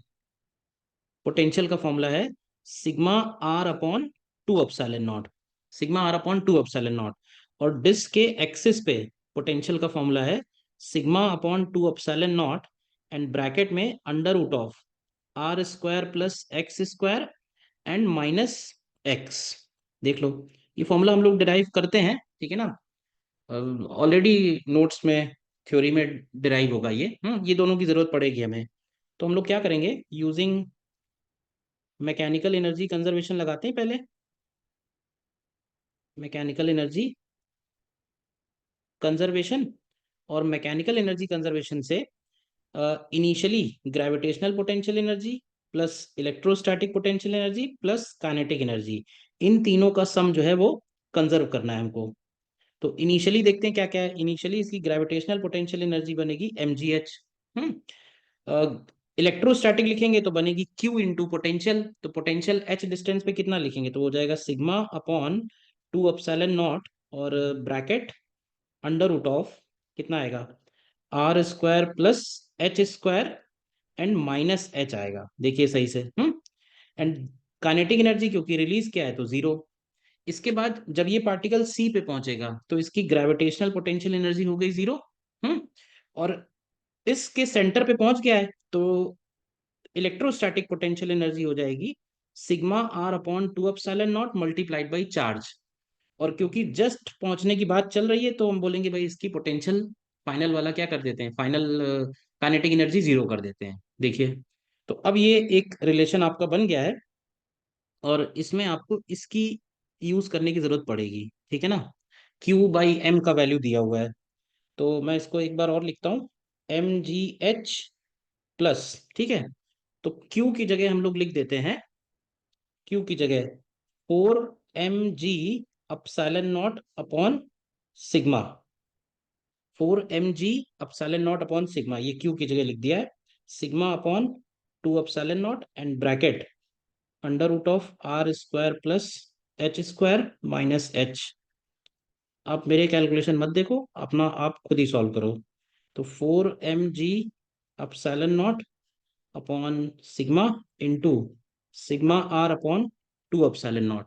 पोटेंशियल का फॉर्मूला है sigma R upon two epsilon naught. Sigma R upon two epsilon naught. और डिस्क के एक्सिस पे पोटेंशियल का फॉर्मूला है sigma upon two epsilon naught, and bracket में under root of R square plus X square and minus X. देख लो, ये फॉर्मूला हम लोग डिराइव करते हैं। ठीक है ना। ऑलरेडी नोट्स में, थ्योरी में डिराइव होगा ये। ये दोनों की जरूरत पड़ेगी हमें। तो हम लोग क्या करेंगे, यूजिंग मैकेनिकल एनर्जी कंजर्वेशन लगाते हैं पहले। मैकेनिकल एनर्जी कंजर्वेशन, और मैकेनिकल एनर्जी कंजर्वेशन से initially gravitational potential energy plus electrostatic potential energy plus kinetic energy, इन तीनों का सम जो है वो कंजर्व करना है हमको। तो इनिशियली देखते हैं क्या क्या है। इनिशियली इसकी ग्रेविटेशनल पोटेंशियल एनर्जी बनेगी mgh। इलेक्ट्रोस्टैटिक लिखेंगे तो बनेगी q इंटू पोटेंशियल। तो पोटेंशियल h डिस्टेंस पे कितना लिखेंगे, तो हो जाएगा sigma upon two epsilon naught, और ब्रैकेट अंडर रूट ऑफ कितना आएगा, R square plus H square and minus H आएगा। देखिए सही से। एंड काइनेटिक एनर्जी क्योंकि रिलीज किया है तो जीरो। इसके बाद जब ये पार्टिकल सी पे पहुंचेगा तो इसकी ग्रेविटेशनल पोटेंशियल एनर्जी हो गई जीरो। हम्म और इसके सेंटर पे पहुंच गया है तो इलेक्ट्रोस्टैटिक पोटेंशियल एनर्जी हो जाएगी sigma R upon two epsilon naught multiplied by charge. और क्योंकि जस्ट पहुंचने की बात चल रही है तो हम बोलेंगे भाई इसकी पोटेंशियल फाइनल वाला क्या कर देते हैं, फाइनल काइनेटिक एनर्जी जीरो कर देते हैं। देखिए, तो अब ये एक रिलेशन आपका बन गया है, और इसमें आपको इसकी यूज करने की जरूरत पड़ेगी। ठीक है ना। Q बाई एम का वैल्यू दिया हुआ है। तो मैं इसको एक बार और लिखता हूँ, mgh प्लस, ठीक है। तो Q की जगह हम लोग लिख देते हैं, Q की जगह 4 mg upon sigma, 4 mg upon sigma, ये Q की जगह लिख दिया है। Sigma upon 2 and bracket under root of R square plus H square minus H. आप मेरे कैलकुलेशन मत देखो, अपना आप खुद ही सॉल्व करो। तो 4 mg upon sigma into sigma R upon 2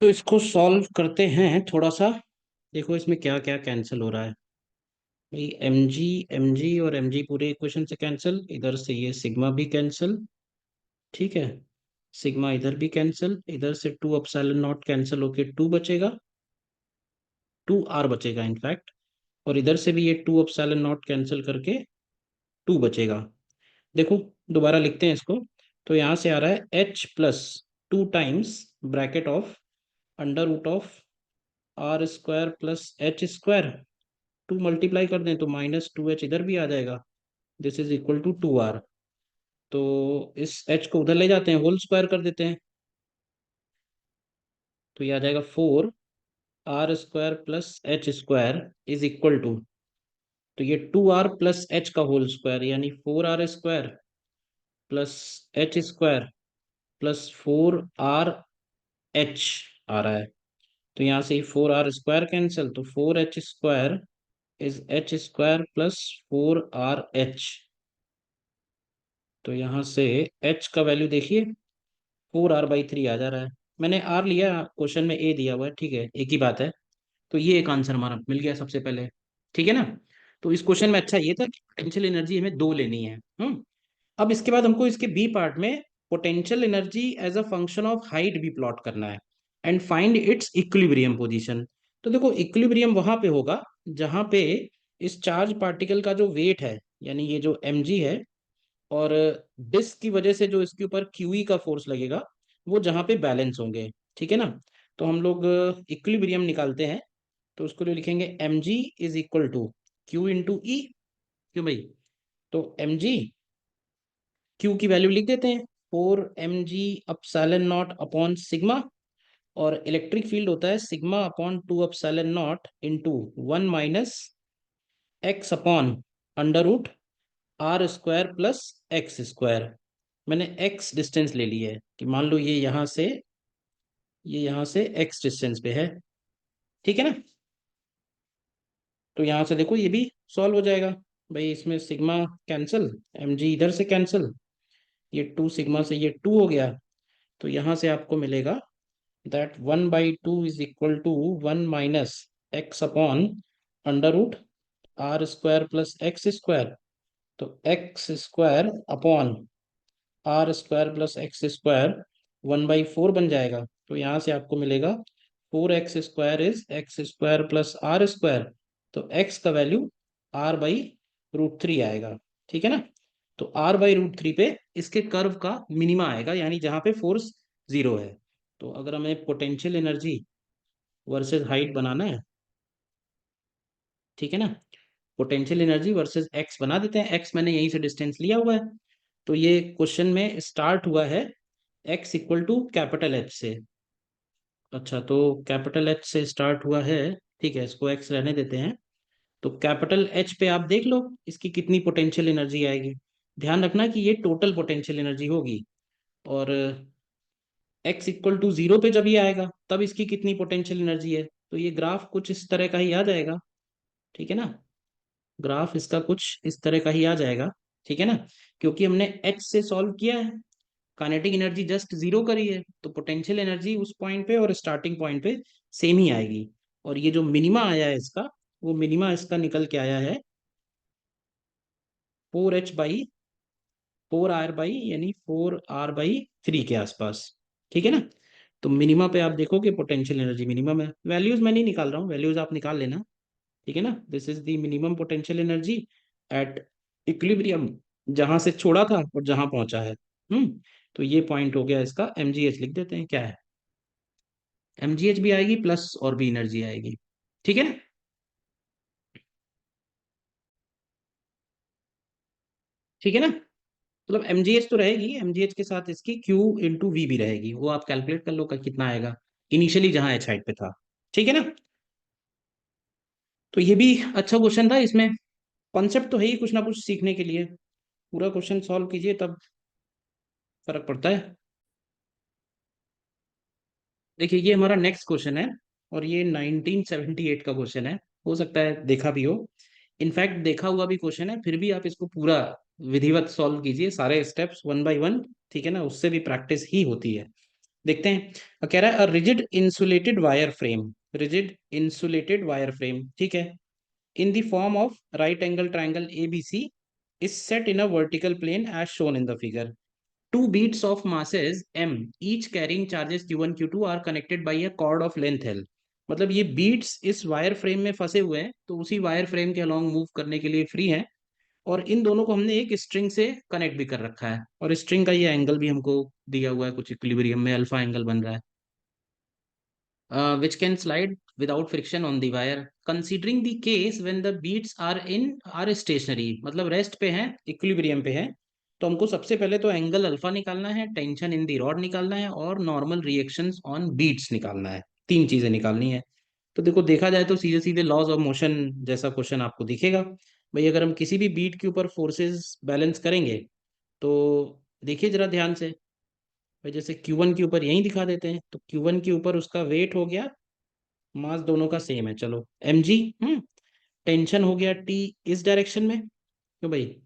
तो इसको सॉल्व करते हैं थोड़ा सा। देखो इसमें क्या क्या कैंसिल हो रहा है भाई, एम जी और एम जी पूरे इक्वेशन से कैंसिल, इधर से ये सिग्मा भी कैंसिल, ठीक है। सिग्मा इधर भी कैंसिल, इधर से 2 कैंसिल होके 2 बचेगा, 2 आर बचेगा इनफैक्ट। और इधर से भी ये 2 कैंसिल करके 2 बचेगा। देखो दोबारा लिखते हैं इसको। तो यहाँ से आ रहा है H plus 2 times bracket of under root of R square plus H square, 2 multiply कर दें तो -2h इधर भी आ जाएगा, this is equal to 2r। तो इस h को उधर ले जाते हैं, होल स्क्वायर कर देते हैं, तो ये आ जाएगा 4 r² plus H square is equal to, तो ये 2r प्लस एच का होल स्क्वायर यानी 4r² plus H square plus 4r h आ रहा है। तो यहाँ से 4r² कैंसिल, तो 4h² is H square plus 4r h। तो यहाँ से h का वैल्यू देखिए 4r/3 आ जा रहा है। मैंने r लिया, क्वेश्चन में a दिया हुआ है, ठीक है, एक ही बात है। तो ये एक आंसर हमारा मिल गया सबसे पहले, ठीक है ना। तो इस क्वेश्चन में अच्छा ये था कि पोटेंशियल एनर्जी हमें दो लेनी है। अब इसके बाद हमको इसके बी पार्ट में potential energy as a function of height भी प्लॉट करना है and find its equilibrium position. तो देखो इक्विलिब्रियम वहां पे होगा जहां पे इस चार्ज पार्टिकल का जो वेट है, यानी ये जो mg है, और डिस्क की वजह से जो इसके ऊपर क्यूई का फोर्स लगेगा, वो जहाँ पे बैलेंस होंगे, ठीक है ना। तो हम लोग इक्विलिब्रियम निकालते हैं। तो उसको लिए लिखेंगे mg is equal to Q into E, क्यों भाई। तो mg, क्यू की वैल्यू लिख देते हैं 4 mg अपॉन सिग्मा, और इलेक्ट्रिक फील्ड होता है sigma upon 2 into 1 - x upon under root R square plus X square. मैंने x डिस्टेंस ले ली है कि मान लो ये यहाँ से x डिस्टेंस पे है, ठीक है ना। तो यहाँ से देखो ये भी सॉल्व हो जाएगा भाई, इसमें सिग्मा कैंसिल, mg इधर से कैंसिल, ये 2 सिग्मा से ये 2 हो गया। तो यहाँ से आपको मिलेगा that 1/2 is equal to 1 - x upon under root R square plus X square. तो X square upon R square plus X square 1/4 बन जाएगा। तो यहाँ से आपको मिलेगा 4x² is X square plus R square. तो x का वैल्यू r/√3 आएगा, ठीक है ना। तो r/√3 पे इसके कर्व का मिनिमा आएगा, यानी जहाँ पे फोर्स 0 है। तो अगर हमें पोटेंशियल एनर्जी वर्सेस हाइट बनाना है, ठीक है ना, पोटेंशियल एनर्जी वर्सेस एक्स बना देते हैं। एक्स मैंने यहीं से डिस्टेंस लिया हुआ है। तो ये क्वेश्चन में स्टार्ट हुआ है X equal to capital H से। अच्छा, तो कैपिटल एच से स्टार्ट हुआ है, ठीक है, इसको एक्स रहने देते हैं। तो कैपिटल एच पे आप देख लो इसकी कितनी पोटेंशियल एनर्जी आएगी। ध्यान रखना कि ये टोटल पोटेंशियल एनर्जी होगी, और एक्स इक्वल टू 0 पे जब ये आएगा तब इसकी कितनी पोटेंशियल एनर्जी है। तो ये ग्राफ कुछ इस तरह का ही आ जाएगा, ठीक है ना। ग्राफ इसका कुछ इस तरह का ही आ जाएगा, ठीक है ना। क्योंकि हमने एच से सॉल्व किया है, काइनेटिक एनर्जी जस्ट 0 करी है, तो पोटेंशियल एनर्जी उस पॉइंट पे और स्टार्टिंग पॉइंट पे सेम ही आएगी। और ये जो मिनिमा आया है इसका, वो मिनिमा इसका निकल के आया है 4h/4r यानी 4r/3 के आसपास, ठीक है ना। तो मिनिमा पे आप देखोगे पोटेंशियल एनर्जी मिनिमम है। वैल्यूज मैं नहीं निकाल रहा हूँ, वैल्यूज आप निकाल लेना, ठीक है ना। This is the minimum potential energy at equilibrium, जहां से छोड़ा था और जहां पहुंचा है। तो ये पॉइंट हो गया इसका, mgh लिख देते हैं क्या है। एमजीएच भी आएगी प्लस और भी एनर्जी आएगी। ठीक है ना? ठीक है ना? मतलब एमजीएच तो रहेगी, एमजीएच के साथ इसकी क्यू इंटू वी भी रहेगी, वो आप कैलकुलेट कर लो का कितना आएगा इनिशियली जहां एच हाइट पे था। ठीक है ना? तो ये भी अच्छा क्वेश्चन था, इसमें कॉन्सेप्ट तो है ही कुछ ना कुछ सीखने के लिए। पूरा क्वेश्चन सॉल्व कीजिए तब फर्क पड़ता है। देखिए ये हमारा नेक्स्ट क्वेश्चन है, और ये 1978 का क्वेश्चन है। हो सकता है देखा भी हो, इनफैक्ट देखा हुआ भी क्वेश्चन है, फिर भी आप इसको पूरा विधिवत सॉल्व कीजिए, सारे स्टेप्स वन बाय वन। ठीक है ना? उससे भी प्रैक्टिस ही होती है। देखते हैं। कह रहा है rigid insulated wire frame, rigid insulated wire frame, ठीक है, in the form of right angle triangle ABC is set in a vertical plane as shown in the figure. Two beads of masses M, each carrying charges Q1 Q2 are connected by a cord of length L. मतलब ये बीड्स इस वायर फ्रेम में फंसे हुए हैं, तो उसी वायर फ्रेम के अलोंग मूव करने के लिए फ्री हैं, और इन दोनों को हमने एक स्ट्रिंग से कनेक्ट भी कर रखा है, और स्ट्रिंग का ये एंगल भी हमको दिया हुआ है, कुछ इक्विलिब्रियम में अल्फा एंगल बन रहा है। Which can slide without friction on the wire considering the case when the beads are stationary, मतलब रेस्ट पे हैं, इक्विलिब्रियम पे है। तो हमको सबसे पहले तो एंगल अल्फा निकालना है, टेंशन इन दी रॉड निकालना है, और नॉर्मल रिएक्शंस ऑन बीट्स निकालना है। तीन चीजें निकालनी है। तो देखो देखा जाए तो सीधे सीधे लॉज ऑफ मोशन जैसा क्वेश्चन आपको दिखेगा। भाई अगर हम किसी भी बीट के ऊपर फोर्सेस बैलेंस करेंगे, तो देखिए जरा ध्यान से। भाई जैसे Q1 के ऊपर यही दिखा देते हैं, तो Q1 के ऊपर उसका वेट हो गया, मास दोनों का सेम है, चलो mg। टेंशन हो गया T इस डायरेक्शन में, क्यों भाई,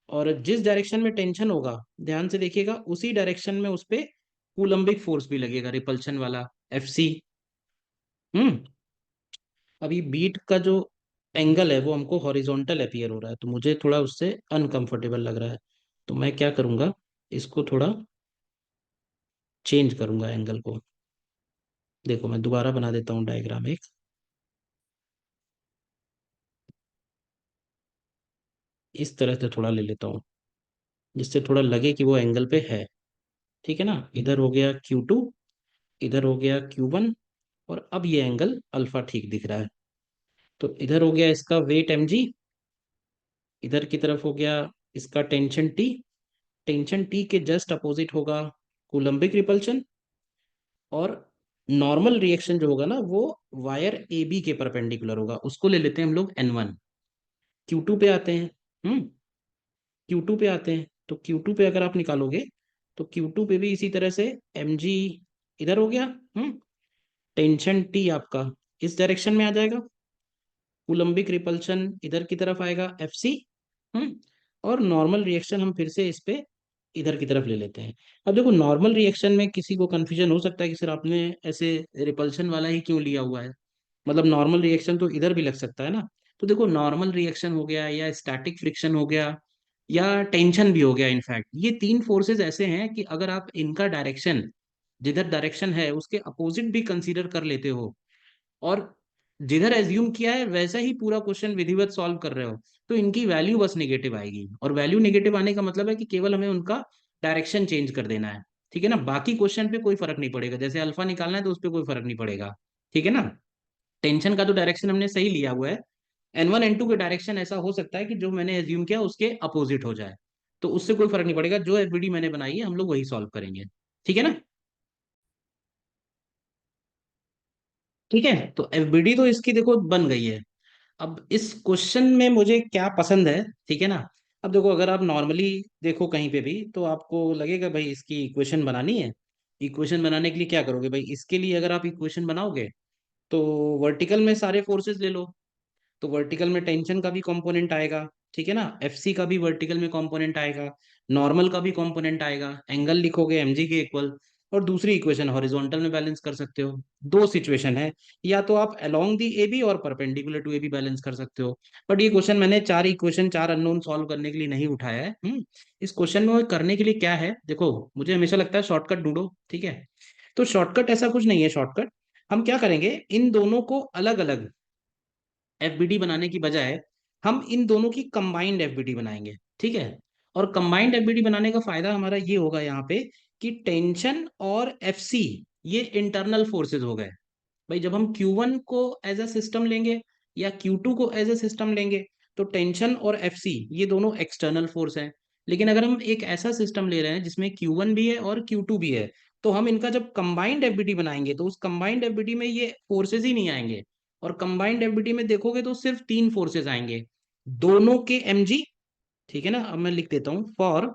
और जिस डायरेक्शन में टेंशन होगा, ध्यान से देखिएगा, उसी डायरेक्शन में उस पे कूलम्बिक फोर्स भी लगेगा, रिपल्शन वाला FC। हम्म अभी बीट का जो एंगल है वो हमको हॉरिजॉन्टल अपीयर हो रहा है, तो मुझे थोड़ा उससे अनकंफर्टेबल लग रहा है। तो मैं क्या करूंगा, इसको थोड़ा चेंज करूंगा एंगल को। देखो मैं दोबारा बना देता हूँ डायग्राम एक, इस तरह से थोड़ा ले लेता हूँ, जिससे थोड़ा लगे कि वो एंगल पे है। ठीक है ना? इधर हो गया Q2, इधर हो गया Q1, और अब ये एंगल अल्फा ठीक दिख रहा है। तो इधर हो गया इसका वेट mg, इधर की तरफ हो गया इसका टेंशन T, टेंशन T के जस्ट अपोजिट होगा कूलम्बिक रिपल्शन, और नॉर्मल रिएक्शन जो होगा ना वो वायर AB के परपेंडिकुलर होगा, उसको ले लेते हैं हम लोग N1। Q2 पे आते हैं। हम्म Q2 पे आते हैं, तो Q2 पे अगर आप निकालोगे, तो Q2 पे भी इसी तरह से mg इधर हो गया, टेंशन T आपका इस डायरेक्शन में आ जाएगा, कूलम्बिक रिपल्शन इधर की तरफ आएगा FC। हम्म और नॉर्मल रिएक्शन हम फिर से इस पे इधर की तरफ ले लेते हैं। अब देखो नॉर्मल रिएक्शन में किसी को कंफ्यूजन हो सकता है कि सर आपने ऐसे रिपल्शन वाला ही क्यों लिया हुआ है, मतलब नॉर्मल रिएक्शन तो इधर भी लग सकता है ना। तो देखो नॉर्मल रिएक्शन हो गया, या स्टैटिक फ्रिक्शन हो गया, या टेंशन भी हो गया, इनफैक्ट ये तीन फोर्सेस ऐसे हैं कि अगर आप इनका डायरेक्शन, जिधर डायरेक्शन है उसके अपोजिट भी कंसीडर कर लेते हो, और जिधर एज्यूम किया है वैसा ही पूरा क्वेश्चन विधिवत सॉल्व कर रहे हो, तो इनकी वैल्यू बस नेगेटिव आएगी, और वैल्यू नेगेटिव आने का मतलब है कि केवल हमें उनका डायरेक्शन चेंज कर देना है। ठीक है ना? बाकी क्वेश्चन पे कोई फर्क नहीं पड़ेगा, जैसे अल्फा निकालना है तो उस पर कोई फर्क नहीं पड़ेगा। ठीक है ना? टेंशन का तो डायरेक्शन हमने सही लिया हुआ है, N1 N2 के डायरेक्शन ऐसा हो सकता है कि जो मैंने एज्यूम किया उसके अपोजिट हो जाए, तो उससे कोई फर्क नहीं पड़ेगा, जो एफबीडी मैंने बनाई है हम लोग वही सॉल्व करेंगे। ठीक है ना? ठीक है, तो एफबीडी तो इसकी देखो बन गई है। अब इस क्वेश्चन में मुझे क्या पसंद है, ठीक है ना, अब देखो अगर आप नॉर्मली देखो कहीं पे भी, तो आपको लगेगा भाई इसकी इक्वेशन बनानी है। इक्वेशन बनाने के लिए क्या करोगे भाई, इसके लिए अगर आप इक्वेशन बनाओगे, तो वर्टिकल में सारे फोर्सेस ले लो, तो वर्टिकल में टेंशन का भी कंपोनेंट आएगा, ठीक है ना, FC का भी वर्टिकल में कंपोनेंट आएगा, नॉर्मल का भी कंपोनेंट आएगा, एंगल लिखोगे mg के इक्वल, और दूसरी इक्वेशन हॉरिजॉन्टल में बैलेंस कर सकते हो। दो सिचुएशन है, या तो आप अलोंग दी AB और परपेंडिकुलर टू AB बैलेंस कर सकते हो। बट ये क्वेश्चन मैंने चार इक्वेशन, चार अननोन सॉल्व करने के लिए नहीं उठाया है। इस क्वेश्चन में करने के लिए क्या है, देखो मुझे हमेशा लगता है शॉर्टकट ढूंढो, ठीक है, तो शॉर्टकट ऐसा कुछ नहीं है। शॉर्टकट हम क्या करेंगे, इन दोनों को अलग अलग FBD बनाने की बजाय हम इन दोनों की कंबाइंड FBD बनाएंगे। ठीक है? और कंबाइंड FBD बनाने का फायदा हमारा ये होगा यहाँ पे, कि टेंशन और FC ये इंटरनल फोर्सेज हो गए। भाई जब हम Q1 को एज अ सिस्टम लेंगे या Q2 को एज अ सिस्टम लेंगे, तो टेंशन और FC ये दोनों एक्सटर्नल फोर्स हैं। लेकिन अगर हम एक ऐसा सिस्टम ले रहे हैं जिसमें Q1 भी है और Q2 भी है, तो हम इनका जब कंबाइंड एफबीटी बनाएंगे तो उस कंबाइंड एफबीटी में ये फोर्सेज ही नहीं आएंगे। और कंबाइंड एफबीटी में देखोगे तो सिर्फ तीन फोर्सेज आएंगे, दोनों के mg। ठीक है ना, अब मैं लिख देता हूं for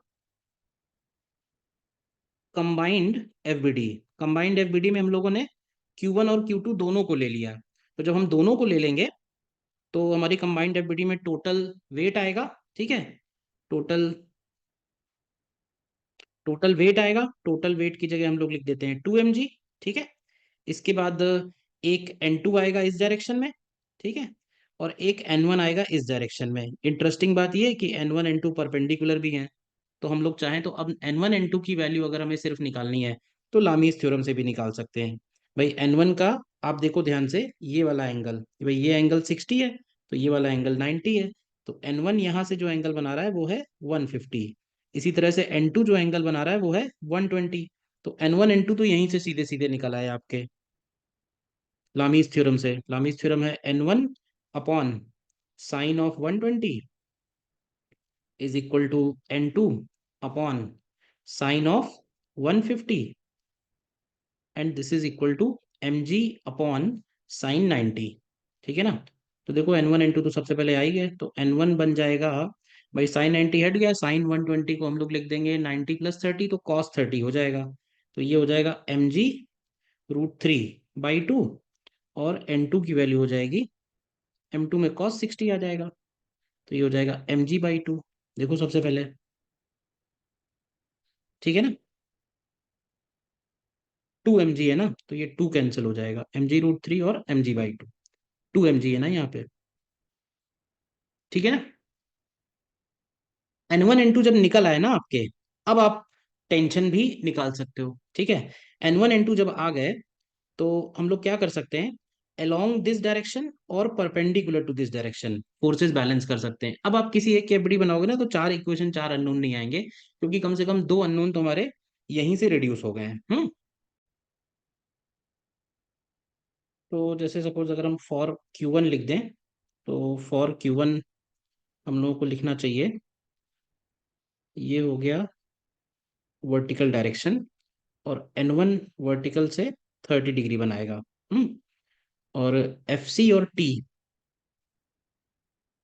combined FBD. Combined FBD में हम लोगों ने Q1 और Q2 दोनों को ले लिया। तो जब हम दोनों को ले लेंगे तो हमारी कंबाइंड एफबीडी में टोटल वेट आएगा। ठीक है, टोटल टोटल वेट आएगा। टोटल वेट की जगह हम लोग लिख देते हैं 2 mg। ठीक है, इसके बाद एक N2 आएगा इस डायरेक्शन में। ठीक है, और एक N1 आएगा इस डायरेक्शन में। इंटरेस्टिंग बात यह है कि N1 N2 परपेंडिकुलर भी हैं। तो हम लोग चाहें तो अब N1 N2 की वैल्यू अगर हमें सिर्फ निकालनी है तो लामीज थ्योरम से भी निकाल सकते हैं। भाई N1 का आप देखो ध्यान से, ये वाला एंगल, भाई ये एंगल 60 है, तो ये वाला एंगल 90 है। तो N1 यहाँ से जो एंगल बना रहा है वो है 150। इसी तरह से N2 जो एंगल बना रहा है वो है 120। तो N1 N2 तो यहीं से सीधे सीधे निकल आए आपके लामीज थ्योरम से। लामीज थ्योरम है N1 upon sine of 120 is equal to N2 upon sine of 150, and this is equal to mg upon sine 90। ठीक है ना, तो देखो N1 N2 तो सबसे पहले आ ही गए, तो N1 बन जाएगा, भाई साइन 90 हट गया, साइन 120 को हम लोग लिख देंगे 90 प्लस 30, तो कॉस 30 हो जाएगा। तो ये हो जाएगा mg√3/2, और N2 की वैल्यू हो जाएगी, M2 में कॉस 60 आ जाएगा, तो ये हो जाएगा mg/2। देखो सबसे पहले, ठीक है ना, 2 mg है ना, तो ये 2 कैंसिल हो जाएगा, mg√3 और mg/2, 2 mg है ना यहाँ पे। ठीक है ना, N1 N2 जब निकल आए ना आपके, अब आप टेंशन भी निकाल सकते हो। ठीक है, N1 N2 जब आ गए तो हम लोग क्या कर सकते हैं, अलोंग दिस डायरेक्शन और perpendicular to this direction forces balance कर सकते हैं। अब आप किसी एक की एफडी बनाओगे ना तो चार इक्वेशन, चार अननोन नहीं आएंगे, क्योंकि कम से कम दो अननोन तो हमारे यहीं से रिड्यूस हो गए हैं। तो जैसे सपोज अगर हम फॉर Q1 लिख दें, तो फॉर Q1 हम लोगों को लिखना चाहिए, ये हो गया वर्टिकल डायरेक्शन, और N1 वर्टिकल से 30 डिग्री बनाएगा। हम्म और FC और T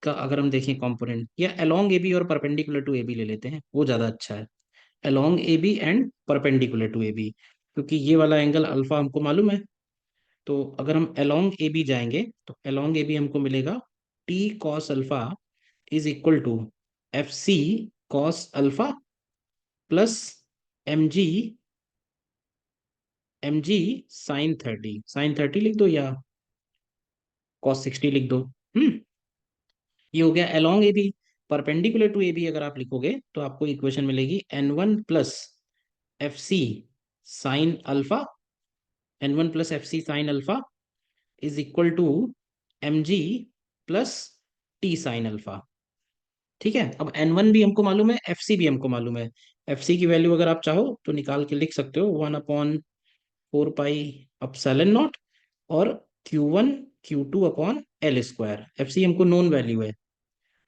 का अगर हम देखें कंपोनेंट, या अलोंग AB और परपेंडिकुलर टू AB ले लेते हैं, वो ज़्यादा अच्छा है, along AB and perpendicular to AB, क्योंकि ये वाला एंगल अल्फा हमको मालूम है। तो अगर हम अलोंग AB जाएंगे तो अलोंग AB हमको मिलेगा T cos alpha is equal to FC cos alpha plus mg mg sine 30 लिख दो, या कॉस 60 लिख दो। हम्म ये हो गया along A B. Perpendicular to A B अगर आप लिखोगे तो आपको इक्वेशन मिलेगी N1 plus F C sine alpha, N1 plus F C sine alpha is equal to M G plus T sine alpha. ठीक है, अब N1 भी हमको मालूम है, एफ सी भी हमको मालूम है। एफ सी की वैल्यू अगर आप चाहो तो निकाल के लिख सकते हो, 1/4 पाई अपसाइलन नॉट, और Q1 Q2/L²। एफ सी हमको नोन वैल्यू है,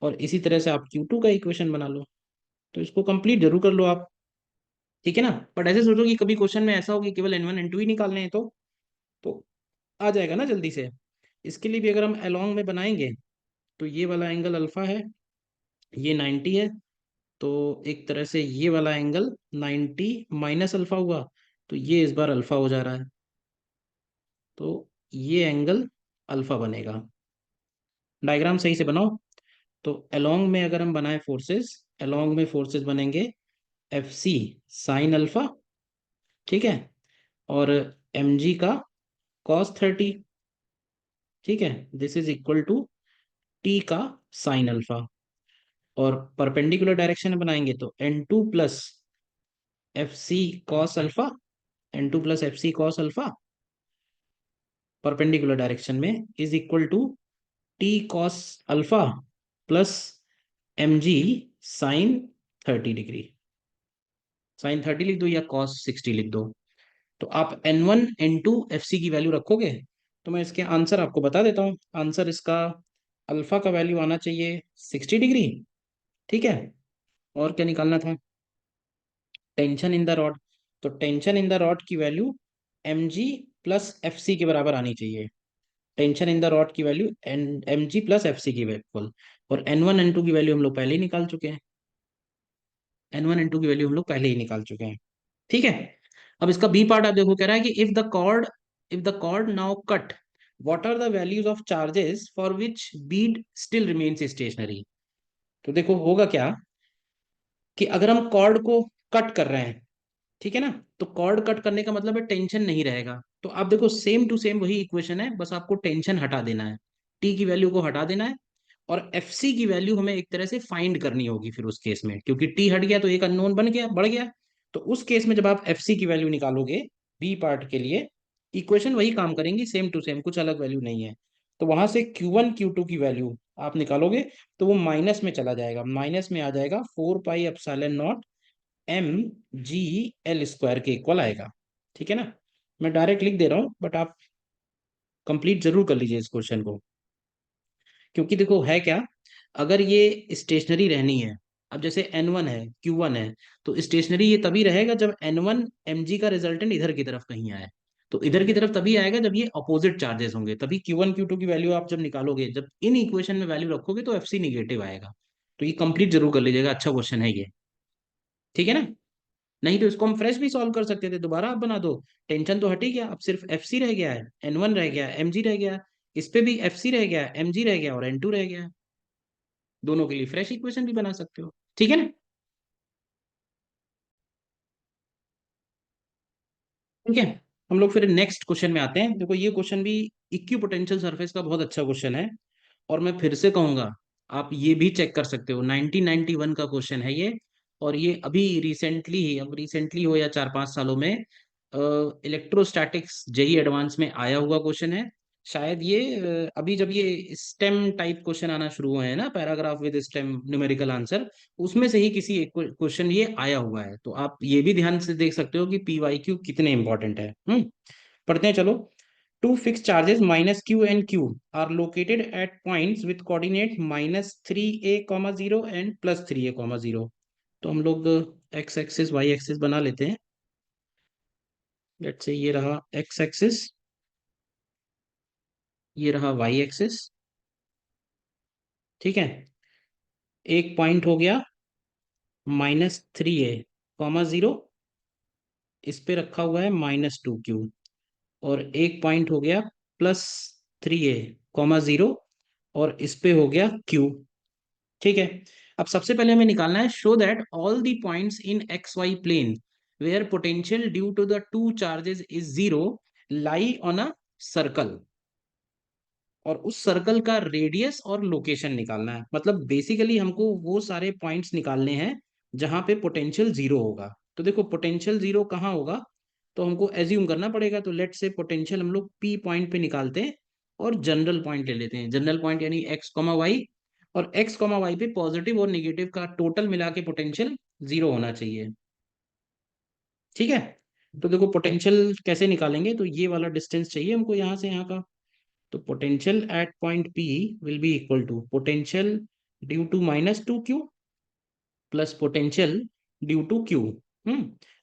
और इसी तरह से आप Q2 का इक्वेशन बना लो। तो इसको कंप्लीट जरूर कर लो आप। ठीक है ना, बट ऐसे सोचो कि कभी क्वेश्चन में ऐसा हो कि केवल N1 N2 ही निकालने हैं, तो आ जाएगा ना जल्दी से। इसके लिए भी अगर हम अलोंग में बनाएंगे, तो ये वाला एंगल अल्फा है, ये 90 है, तो एक तरह से ये वाला एंगल 90 माइनस अल्फा हुआ, तो ये इस बार अल्फा हो जा रहा है, तो ये एंगल अल्फा बनेगा। डायग्राम सही से बनाओ। तो अलोंग में अगर हम बनाए फोर्सेस, अलोंग में फोर्सेस बनेंगे एफ सी साइन अल्फा, ठीक है, और mg का कॉस 30। ठीक है, this is equal to t का साइन अल्फा, और परपेंडिकुलर डायरेक्शन में बनाएंगे तो N2 plus F C cos alpha, N2 plus F C cos alpha perpendicular direction में is equal to t cos alpha plus mg sine 30 degree. Sine 30 लिख दो या कॉस 60 लिख दो, तो आप N1 N2 FC की वैल्यू रखोगे। तो मैं इसके आंसर आपको बता देता हूँ। आंसर इसका, अल्फा का वैल्यू आना चाहिए 60 डिग्री। ठीक है। और क्या निकालना था? Tension in the rod. तो टेंशन इन द रॉड की वैल्यू mg+fc के बराबर आनी चाहिए। टेंशन इन द रॉड की वैल्यू mg+fc की इक्वल। और N1 N2 की वैल्यू हम लोग पहले ही निकाल चुके हैं। N1 N2 की वैल्यू हम लोग पहले ही निकाल चुके हैं। ठीक है। अब इसका बी पार्ट आप देखो, कह रहा है कि if the cord now cut, what are the values of charges for which bead still remains stationary. तो देखो होगा क्या, कि अगर हम कॉर्ड को कट कर रहे हैं, ठीक है ना, तो कॉर्ड कट करने का मतलब है टेंशन नहीं रहेगा। तो आप देखो सेम टू सेम वही इक्वेशन है, बस आपको टेंशन हटा देना है, टी की वैल्यू को हटा देना है। और एफ सी की वैल्यू हमें एक तरह से फाइंड करनी होगी फिर उस केस में, क्योंकि टी हट गया तो एक अननोन बन गया, बढ़ गया। तो उस केस में जब आप एफ सी की वैल्यू निकालोगे बी पार्ट के लिए, इक्वेशन वही काम करेंगी सेम टू सेम, कुछ अलग वैल्यू नहीं है। तो वहां से Q1 Q2 की वैल्यू आप निकालोगे, तो वो माइनस में चला जाएगा, माइनस में आ जाएगा 4 पाई एप्सिलॉन नॉट mg/L² के इक्वल आएगा। ठीक है ना। मैं डायरेक्ट लिख दे रहा हूं, बट आप कंप्लीट जरूर कर लीजिए इस क्वेश्चन को। क्योंकि देखो है क्या, अगर ये स्टेशनरी रहनी है, अब जैसे N1 है Q1 है, तो स्टेशनरी ये तभी रहेगा जब N1 mg का रिजल्टेंट इधर की तरफ कहीं आए। तो इधर की तरफ तभी आएगा जब ये अपोजिट चार्जेस होंगे, तभी Q1 Q2 की वैल्यू आप जब निकालोगे, जब इन इक्वेशन में वैल्यू रखोगे तो FC निगेटिव आएगा। तो ये कंप्लीट जरूर कर लीजिएगा, अच्छा क्वेश्चन है ये। ठीक है ना। नहीं तो इसको हम फ्रेश भी सॉल्व कर सकते थे, दोबारा आप बना दो। टेंशन तो हट ही गया, अब सिर्फ एफ सी रह गया है, N1 रह गया है, mg रह गया है। इस पे भी एफ सी रह गया है, mg रह गया और N2 रह गया है। दोनों के लिए फ्रेश इक्वेशन भी बना सकते हो। ठीक है ना। ठीक है। हम लोग फिर नेक्स्ट क्वेश्चन में आते हैं। देखो ये क्वेश्चन भी इक्वी पोटेंशियल सरफेस का बहुत अच्छा क्वेश्चन है। और मैं फिर से कहूंगा, आप ये भी चेक कर सकते हो, 1991 का क्वेश्चन है ये। और ये अभी रिसेंटली ही, अब रिसेंटली हो या 4-5 सालों में, इलेक्ट्रोस्टैटिक्स जेई एडवांस में आया हुआ क्वेश्चन है। शायद ये अभी जब ये स्टेम टाइप क्वेश्चन आना शुरू हुए हैं ना, paragraph with stem numerical answer, उसमें से ही किसी एक क्वेश्चन ये आया हुआ है। तो आप ये भी ध्यान से देख सकते हो कि PYQ कितने इंपॉर्टेंट है। पढ़ते हैं चलो। Two fixed charges minus Q and Q are located at points with coordinate -3a, 0 and +3a, 0। तो हम लोग x एक्सिस y एक्सिस बना लेते हैं। लेट्स से ये रहा x एक्सिस, ये रहा y एक्सिस। ठीक है। एक पॉइंट हो गया -3a, 0, इस पे रखा हुआ है -2q। और एक पॉइंट हो गया +3a, 0, और इस पे हो गया q। ठीक है। अब सबसे पहले हमें निकालना है, show that all the points in X Y plane where potential due to the two charges is 0 lie on a circle. और उस सर्कल का रेडियस और लोकेशन निकालना है। मतलब बेसिकली हमको वो सारे पॉइंट्स निकालने हैं जहां पे पोटेंशियल 0 होगा। तो देखो पोटेंशियल 0 कहाँ होगा, तो हमको एज्यूम करना पड़ेगा। तो लेट से पोटेंशियल हम लोग P पॉइंट पे निकालते हैं, और जनरल पॉइंट ले लेते हैं। जनरल पॉइंट यानी x, y। और x, y पे पॉजिटिव और निगेटिव का टोटल मिला के पोटेंशियल 0 होना चाहिए। ठीक है। तो देखो पोटेंशियल कैसे निकालेंगे, तो ये वाला डिस्टेंस चाहिए हमको यहाँ से यहाँ का। तो potential at point P will be equal to potential due to -2q plus potential due to Q।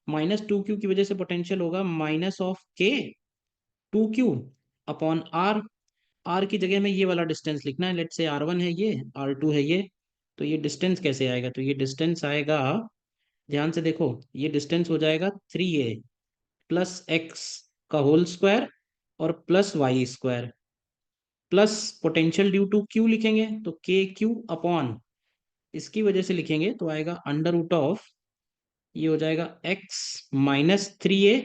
-2q की वजह से पोटेंशियल होगा -K2q/R। R की जगह में ये वाला डिस्टेंस लिखना है। लेट से R1 है ये, R2 है ये। तो ये डिस्टेंस कैसे आएगा, तो ये डिस्टेंस आएगा, ध्यान से देखो, ये डिस्टेंस हो जाएगा 3a + x² और +y² plus potential due to Q लिखेंगे तो KQ/, इसकी वजह से लिखेंगे तो आएगा √, ये हो जाएगा x-3a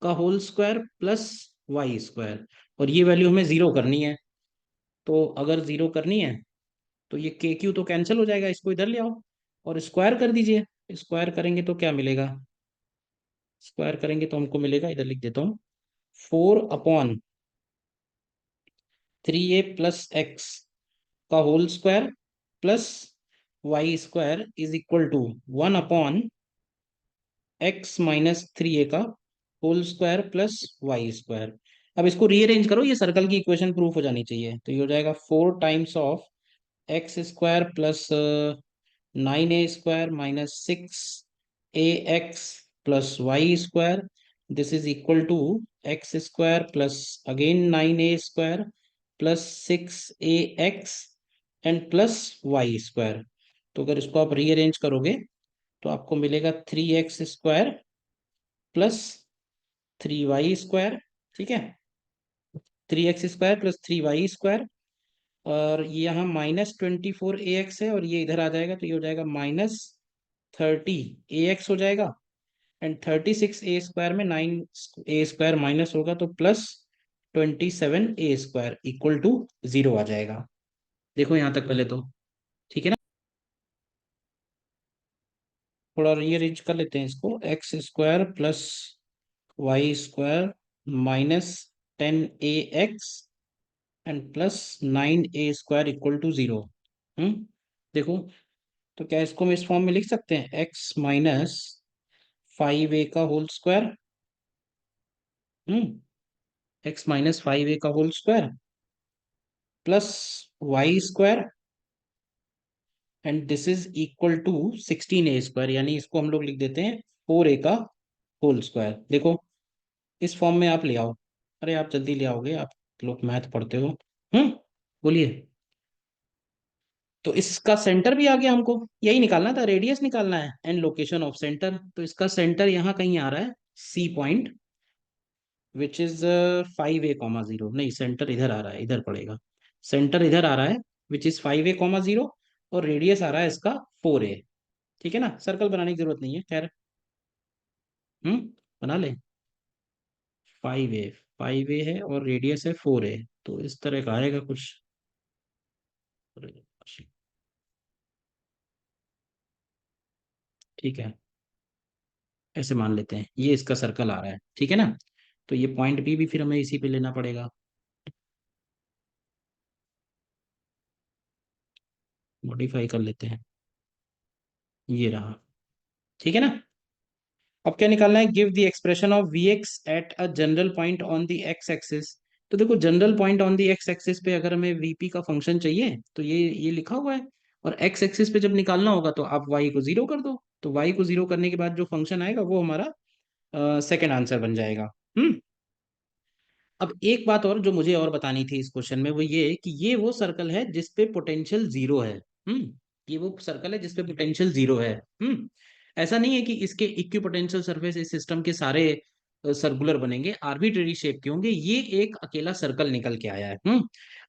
+y²। और ये वैल्यू हमें जीरो करनी है। तो अगर जीरो करनी है तो ये KQ तो कैंसिल हो जाएगा, इसको इधर ले आओ और स्क्वायर कर दीजिए। स्क्वायर करेंगे तो क्या मिलेगा, स्क्वायर करेंगे तो हमको मिलेगा, इधर लिख देता हूँ, 4/3a + x² +y² is equal to 1/x-3a। Whole square plus Y square. अब इसको रीअरेंज करो, ये सर्कल की इक्वेशन प्रूफ हो जानी चाहिए। तो ये हो जाएगा 4 times of X square plus 9a² minus 6ax plus Y square. This is equal to X square plus again 9a² plus 6ax and plus Y square. तो अगर इसको आप रीअरेंज करोगे तो आपको मिलेगा 3x² प्लस 3y²। ठीक है, 3x² प्लस 3y²। और ये यहाँ -24ax है और ये इधर आ जाएगा तो ये हो जाएगा -30ax हो जाएगा। एंड 36a² में 9a² माइनस होगा तो प्लस 27a² इक्वल टू 0 आ जाएगा। देखो यहाँ तक पहले तो ठीक है ना। थोड़ा रीअरेंज कर लेते हैं इसको, x² plus y² minus 10ax and plus 9a² equal to 0। देखो, तो क्या इसको हम इस फॉर्म में लिख सकते हैं, x माइनस 5a का whole square. x minus 5a का whole square plus y² and this is equal to 16a², यानी इसको हम लोग लिख देते हैं 4a का होल स्क्वायर। देखो, इस फॉर्म में आप ले आओ। अरे आप जल्दी ले आओगे, आप लोग मैथ पढ़ते हो। बोलिए। तो इसका सेंटर भी आ गया, हमको यही निकालना था, रेडियस निकालना है एंड लोकेशन ऑफ सेंटर। तो इसका सेंटर यहाँ कहीं आ रहा है, C point, which is 5a,0। नहीं, सेंटर इधर आ रहा है, इधर पड़ेगा। सेंटर इधर आ रहा है विच इज 5a,0 और रेडियस आ रहा है इसका 4a। ठीक है ना, सर्कल बनाने की जरूरत नहीं है, खैर। बना ले। 5a है और रेडियस है 4a, तो इस तरह का आएगा कुछ। ठीक है, ऐसे मान लेते हैं ये इसका सर्कल आ रहा है, ठीक है ना। तो ये पॉइंट बी भी फिर हमें इसी पे लेना पड़ेगा। मॉडिफाई कर लेते हैं, ये रहा। ठीक है ना। अब क्या निकालना है, give the expression of V X at a general point on the X axis. तो देखो, general point on the X axis पे अगर हमें वीपी का फंक्शन चाहिए तो ये लिखा हुआ है। और एक्स एक्सिस पे जब निकालना होगा तो आप वाई को 0 कर दो। तो वाई को 0 करने के बाद जो फंक्शन आएगा वो हमारा सेकेंड आंसर बन जाएगा। अब एक बात और जो मुझे और बतानी थी इस क्वेश्चन में, वो ये कि ये वो सर्कल है जिसपे पोटेंशियल 0 है। ये वो सर्कल है जिसपे पोटेंशियल 0 है। ऐसा नहीं है कि इसके इक्वी पोटेंशियल सरफेस इस सिस्टम के सारे सर्कुलर बनेंगे, आर्बिट्रेरी शेप के होंगे। ये एक अकेला सर्कल निकल के आया है।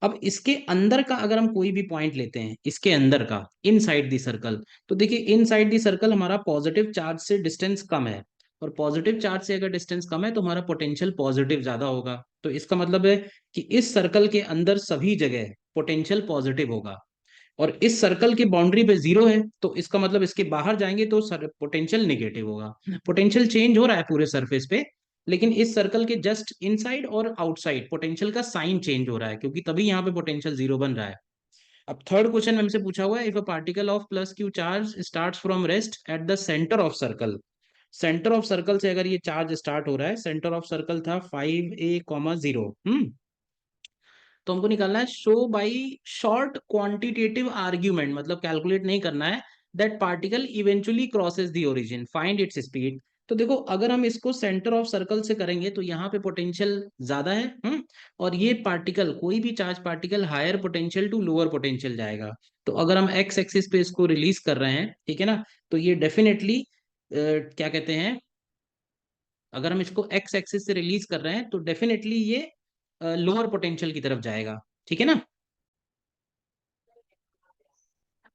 अब इसके अंदर का अगर हम कोई भी पॉइंट लेते हैं, इसके अंदर का इनसाइड द सर्कल, तो देखिए इनसाइड द सर्कल हमारा पॉजिटिव चार्ज से डिस्टेंस कम है। और पॉजिटिव चार्ज से अगर डिस्टेंस कम है तो हमारा पोटेंशियल पॉजिटिव ज्यादा होगा। तो इसका मतलब है कि इस सर्कल के अंदर सभी जगह पोटेंशियल पॉजिटिव होगा। और इस सर्कल की बाउंड्री पे 0 है तो इसका मतलब इसके बाहर जाएंगे तो पोटेंशियल नेगेटिव होगा। पोटेंशियल चेंज हो रहा है पूरे सरफेस पे, लेकिन इस सर्कल के जस्ट इनसाइड और आउटसाइड पोटेंशियल का साइन चेंज हो रहा है, क्योंकि तभी यहाँ पे पोटेंशियल 0 बन रहा है। अब थर्ड क्वेश्चन में हमसे पूछा हुआ है, if a particle of plus Q charge starts from rest at the centre of circle. Centre of circle से अगर ये चार्ज स्टार्ट हो रहा है, सेंटर ऑफ सर्कल था 5a,0। तो हमको निकालना है, show by short quantitative argument, मतलब कैलकुलेट नहीं करना है, that particle eventually crosses the origin, find its speed. तो देखो, अगर हम इसको सेंटर ऑफ सर्कल से करेंगे तो यहाँ पे पोटेंशियल ज्यादा है। और ये पार्टिकल, कोई भी charge particle higher potential to lower potential जाएगा। तो अगर हम एक्स एक्सिस पे इसको रिलीज कर रहे हैं, ठीक है ना, तो ये डेफिनेटली क्या कहते हैं, अगर हम इसको एक्स एक्सिस से रिलीज कर रहे हैं तो डेफिनेटली ये लोअर पोटेंशियल की तरफ जाएगा। ठीक है ना।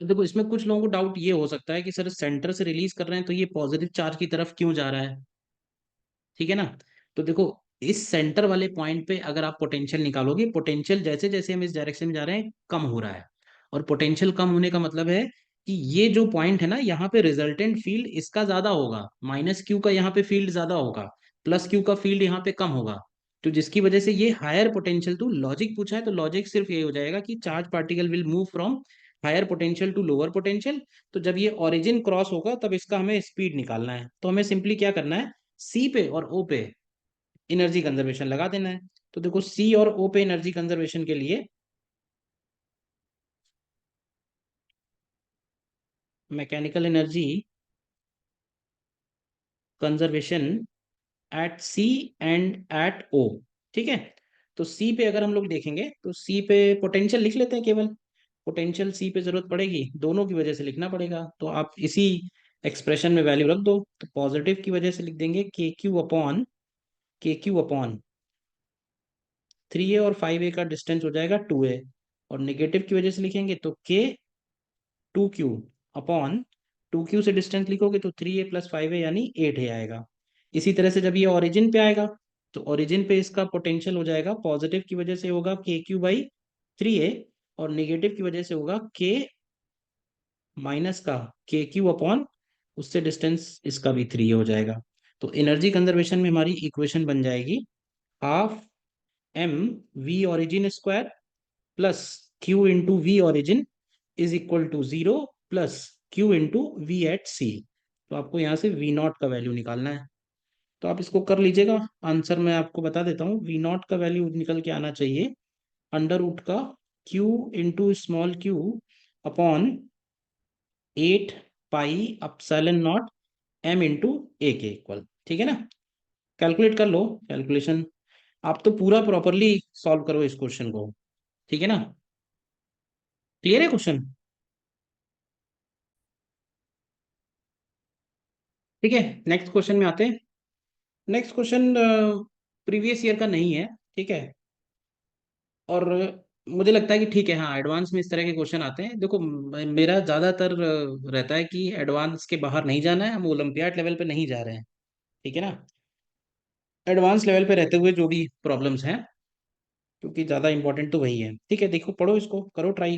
तो देखो, इसमें कुछ लोगों को डाउट ये हो सकता है कि सर सेंटर से रिलीज कर रहे हैं तो ये पॉजिटिव चार्ज की तरफ क्यों जा रहा है। ठीक है ना। तो देखो, इस सेंटर वाले पॉइंट पे अगर आप पोटेंशियल निकालोगे, पोटेंशियल जैसे जैसे हम इस डायरेक्शन में जा रहे हैं कम हो रहा है। और पोटेंशियल कम होने का मतलब है कि ये जो पॉइंट है ना, यहाँ पे रिजल्टेंट फील्ड इसका ज्यादा होगा, माइनस क्यू का यहाँ पे फील्ड ज्यादा होगा, प्लस क्यू का फील्ड यहाँ पे कम होगा। तो जिसकी वजह से ये हायर पोटेंशियल टू लॉजिक पूछा है, तो लॉजिक सिर्फ ये हो जाएगा कि charge particle will move from higher potential to lower potential. तो जब ये ओरिजिन क्रॉस होगा तब इसका हमें स्पीड निकालना है। तो हमें सिंपली क्या करना है, सी पे और ओ पे एनर्जी कंजर्वेशन लगा देना है। तो देखो सी और ओ पे एनर्जी कंजर्वेशन के लिए mechanical energy conservation at C and at O, ठीक है। तो सी पे अगर हम लोग देखेंगे तो सी पे पोटेंशियल लिख लेते हैं केवल, पोटेंशियल सी पे जरूरत पड़ेगी, दोनों की वजह से लिखना पड़ेगा, तो आप इसी एक्सप्रेशन में वैल्यू रख दो। तो पॉजिटिव की वजह से लिख देंगे के क्यू अपॉन 3a और 5a का डिस्टेंस हो जाएगा 2a, और नेगेटिव की वजह से लिखेंगे तो k 2q अपॉन 2q से डिस्टेंस लिखोगे तो 3a + 5a यानी 8a आएगा। इसी तरह से जब ये ओरिजिन पे आएगा तो ओरिजिन पे इसका पोटेंशियल हो जाएगा, पॉजिटिव की वजह से होगा k q/3a, और नेगेटिव की वजह से होगा k माइनस का k q अपॉन उससे डिस्टेंस इसका भी 3 हो जाएगा। तो एनर्जी कंजर्वेशन में हमारी इक्वेशन बन जाएगी half m v origin square plus q into V origin is equal to 0 plus q into V at C. तो आपको यहाँ से v नॉट का वैल्यू निकालना है, तो आप इसको कर लीजिएगा। आंसर मैं आपको बता देता हूँ, v नॉट का वैल्यू निकल के आना चाहिए √ का q into small q upon 8 pi epsilon naught m into A K equal, ठीक है ना। कैलकुलेट कर लो कैलकुलेशन, आप तो पूरा प्रॉपरली सॉल्व करो इस क्वेश्चन को, ठीक है ना। क्लियर है क्वेश्चन? ठीक है, नेक्स्ट क्वेश्चन में आते हैं। नेक्स्ट क्वेश्चन प्रीवियस ईयर का नहीं है, ठीक है। और मुझे लगता है कि ठीक है, हाँ एडवांस में इस तरह के क्वेश्चन आते हैं। देखो मेरा ज़्यादातर रहता है कि एडवांस के बाहर नहीं जाना है, हम ओलंपियाड लेवल पे नहीं जा रहे हैं, ठीक है ना। एडवांस लेवल पे रहते हुए जो भी प्रॉब्लम्स हैं, क्योंकि ज़्यादा इंपॉर्टेंट तो वही है, ठीक है। देखो पढ़ो इसको, करो ट्राई।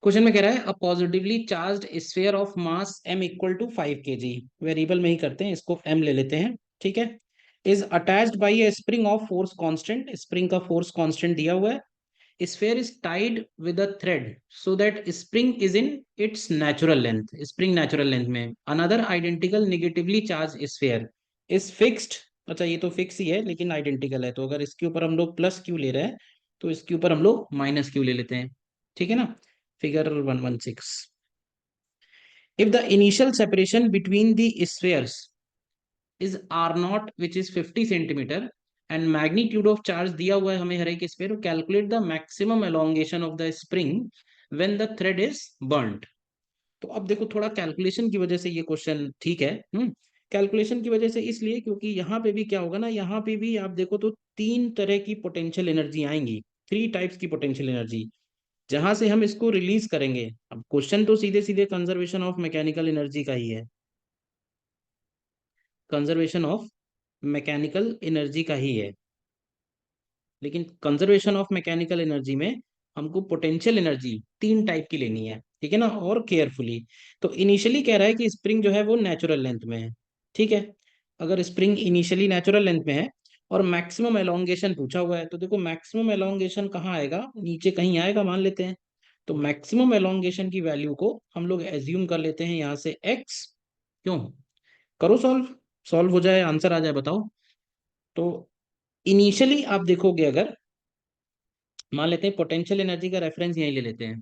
क्वेश्चन में कह रहा है a positively charged sphere of mass m equal to 5 kg, variable में ही करते हैं इसको, m ले लेते हैं, ठीक है। Is attached by a spring of force constant, spring का फोर्स कांस्टेंट दिया हुआ है। Sphere is tied with a thread so that spring is in its natural length, spring natural length में। Another identical negatively charge sphere is fixed, अच्छा ये तो फिक्स ही है लेकिन आइडेंटिकल है, तो अगर इसके ऊपर हम लोग प्लस क्यू ले रहे हैं तो इसके ऊपर हम लोग माइनस क्यू ले लेते हैं, ठीक है ना। Figure 116, if the initial separation between the spheres is r naught which is 50 centimeter and magnitude of charge दिया हुआ है हमें हर एक sphere, calculate the maximum elongation of the spring when the thread is burnt। तो अब देखो थोड़ा कैलकुलेशन की वजह से ये क्वेश्चन ठीक है। कैलकुलेशन की वजह से इसलिए क्योंकि यहाँ पे भी क्या होगा ना, यहाँ पे भी आप देखो तो तीन तरह की पोटेंशियल एनर्जी आएंगी, 3 टाइप्स की पोटेंशियल एनर्जी, जहां से हम इसको रिलीज करेंगे। अब क्वेश्चन तो सीधे सीधे कंजर्वेशन ऑफ मैकेनिकल एनर्जी का ही है, कंजर्वेशन ऑफ मैकेनिकल एनर्जी का ही है, लेकिन कंजर्वेशन ऑफ मैकेनिकल एनर्जी में हमको पोटेंशियल एनर्जी 3 टाइप की लेनी है, ठीक है ना, और केयरफुली। तो इनिशियली कह रहा है कि स्प्रिंग जो है वो नेचुरल लेंथ में है, ठीक है। अगर स्प्रिंग इनिशियली नेचुरल लेंथ में है और मैक्सिमम एलोंगेशन पूछा हुआ है, तो देखो मैक्सिमम एलोंगेशन कहाँ आएगा, नीचे कहीं आएगा मान लेते हैं। तो मैक्सिमम एलोंगेशन की वैल्यू को हम लोग एज्यूम कर लेते हैं यहाँ से एक्स, क्यों, करो सॉल्व, सॉल्व हो जाए आंसर आ जाए, बताओ। तो इनिशियली आप देखोगे, अगर मान लेते हैं पोटेंशियल एनर्जी का रेफरेंस यहीं ले लेते हैं,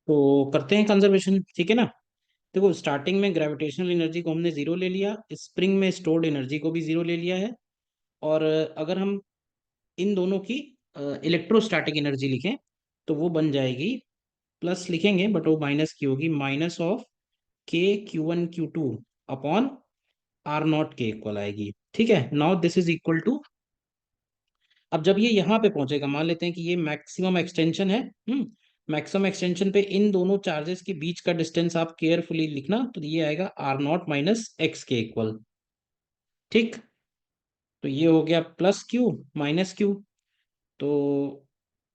तो करते हैं कंजर्वेशन, ठीक है ना। देखो स्टार्टिंग में ग्रेविटेशनल एनर्जी को हमने जीरो ले लिया, स्प्रिंग में स्टोर्ड एनर्जी को भी जीरो ले लिया है, और अगर हम इन दोनों की इलेक्ट्रोस्टैटिक एनर्जी लिखें तो वो बन जाएगी, प्लस लिखेंगे बट वो माइनस की होगी, minus of k q1 q2 अपॉन r नॉट के इक्वल आएगी, ठीक है। Now this is equal to, अब जब ये यहाँ पे पहुंचेगा, मान लेते हैं कि ये मैक्सिमम एक्सटेंशन है, मैक्सिमम एक्सटेंशन पे इन दोनों चार्जेस के बीच का डिस्टेंस आप केयरफुली लिखना, तो ये आएगा r नॉट माइनस एक्स के इक्वल, ठीक। तो ये हो गया प्लस क्यू माइनस क्यू, तो